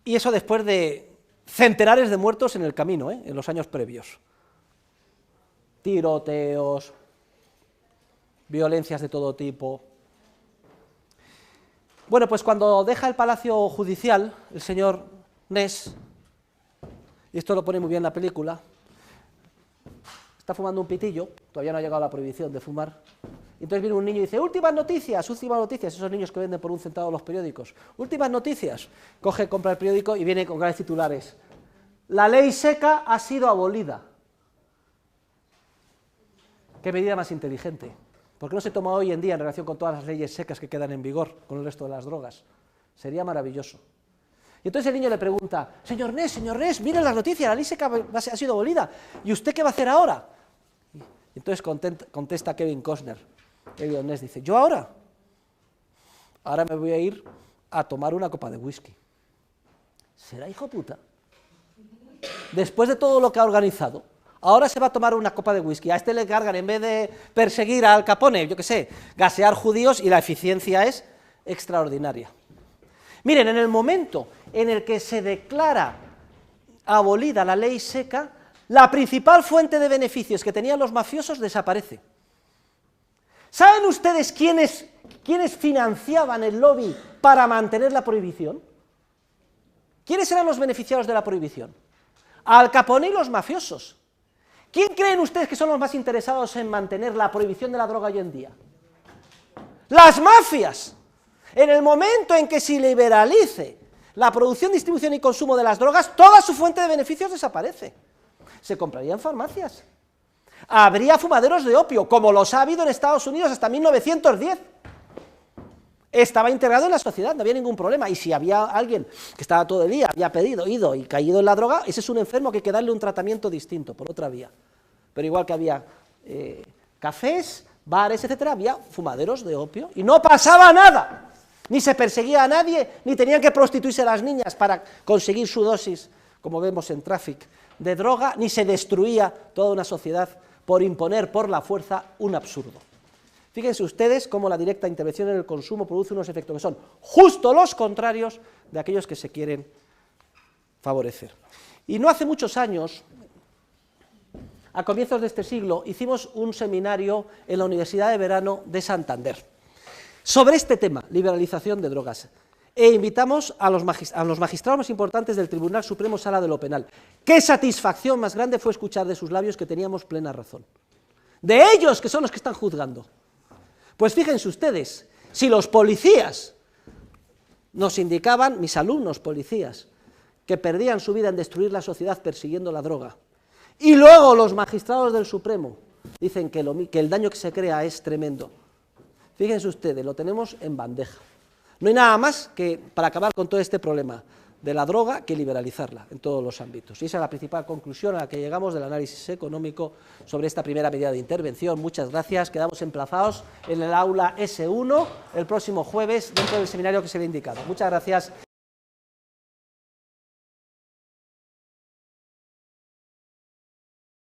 Y eso después de centenares de muertos en el camino, en los años previos. Tiroteos, violencias de todo tipo. Bueno, pues cuando deja el palacio judicial, el señor Ness, y esto lo pone muy bien en la película, está fumando un pitillo, todavía no ha llegado la prohibición de fumar, y entonces viene un niño y dice, últimas noticias, esos niños que venden por un centavo los periódicos, últimas noticias, compra el periódico y viene con grandes titulares, la ley seca ha sido abolida. ¿Qué medida más inteligente? ¿Por qué no se toma hoy en día en relación con todas las leyes secas que quedan en vigor con el resto de las drogas? Sería maravilloso. Y entonces el niño le pregunta, señor Ness, miren las noticias, la ley seca ha sido abolida, ¿y usted qué va a hacer ahora? Y entonces contesta Kevin Costner, Eliot Ness dice, ¿yo ahora me voy a ir a tomar una copa de whisky. ¿Será hijo puta? Después de todo lo que ha organizado, ahora se va a tomar una copa de whisky, a este le cargan, en vez de perseguir a Al Capone, yo qué sé, gasear judíos, y la eficiencia es extraordinaria. Miren, en el momento en el que se declara abolida la ley seca, la principal fuente de beneficios que tenían los mafiosos desaparece. ¿Saben ustedes quiénes financiaban el lobby para mantener la prohibición? ¿Quiénes eran los beneficiados de la prohibición? Al Capone y los mafiosos. ¿Quién creen ustedes que son los más interesados en mantener la prohibición de la droga hoy en día? ¡Las mafias! En el momento en que se liberalice la producción, distribución y consumo de las drogas, toda su fuente de beneficios desaparece. Se comprarían farmacias. Habría fumaderos de opio, como los ha habido en Estados Unidos hasta 1910. Estaba integrado en la sociedad, no había ningún problema, y si había alguien que estaba todo el día, había ido y caído en la droga, ese es un enfermo que hay que darle un tratamiento distinto, por otra vía. Pero igual que había cafés, bares, etcétera, había fumaderos de opio, y no pasaba nada. Ni se perseguía a nadie, ni tenían que prostituirse las niñas para conseguir su dosis, como vemos en Traffic, de droga, ni se destruía toda una sociedad por imponer por la fuerza un absurdo. Fíjense ustedes cómo la directa intervención en el consumo produce unos efectos que son justo los contrarios de aquellos que se quieren favorecer. Y no hace muchos años, a comienzos de este siglo, hicimos un seminario en la Universidad de Verano de Santander sobre este tema, liberalización de drogas, e invitamos a los magistrados más importantes del Tribunal Supremo Sala de lo Penal. ¡Qué satisfacción más grande fue escuchar de sus labios que teníamos plena razón! De ellos, que son los que están juzgando. Pues fíjense ustedes, si los policías nos indicaban, mis alumnos policías, que perdían su vida en destruir la sociedad persiguiendo la droga, y luego los magistrados del Supremo dicen que el daño que se crea es tremendo. Fíjense ustedes, lo tenemos en bandeja. No hay nada más que para acabar con todo este problema de la droga que liberalizarla en todos los ámbitos. Y esa es la principal conclusión a la que llegamos del análisis económico sobre esta primera medida de intervención. Muchas gracias, quedamos emplazados en el aula S1 el próximo jueves dentro del seminario que se le ha indicado. Muchas gracias.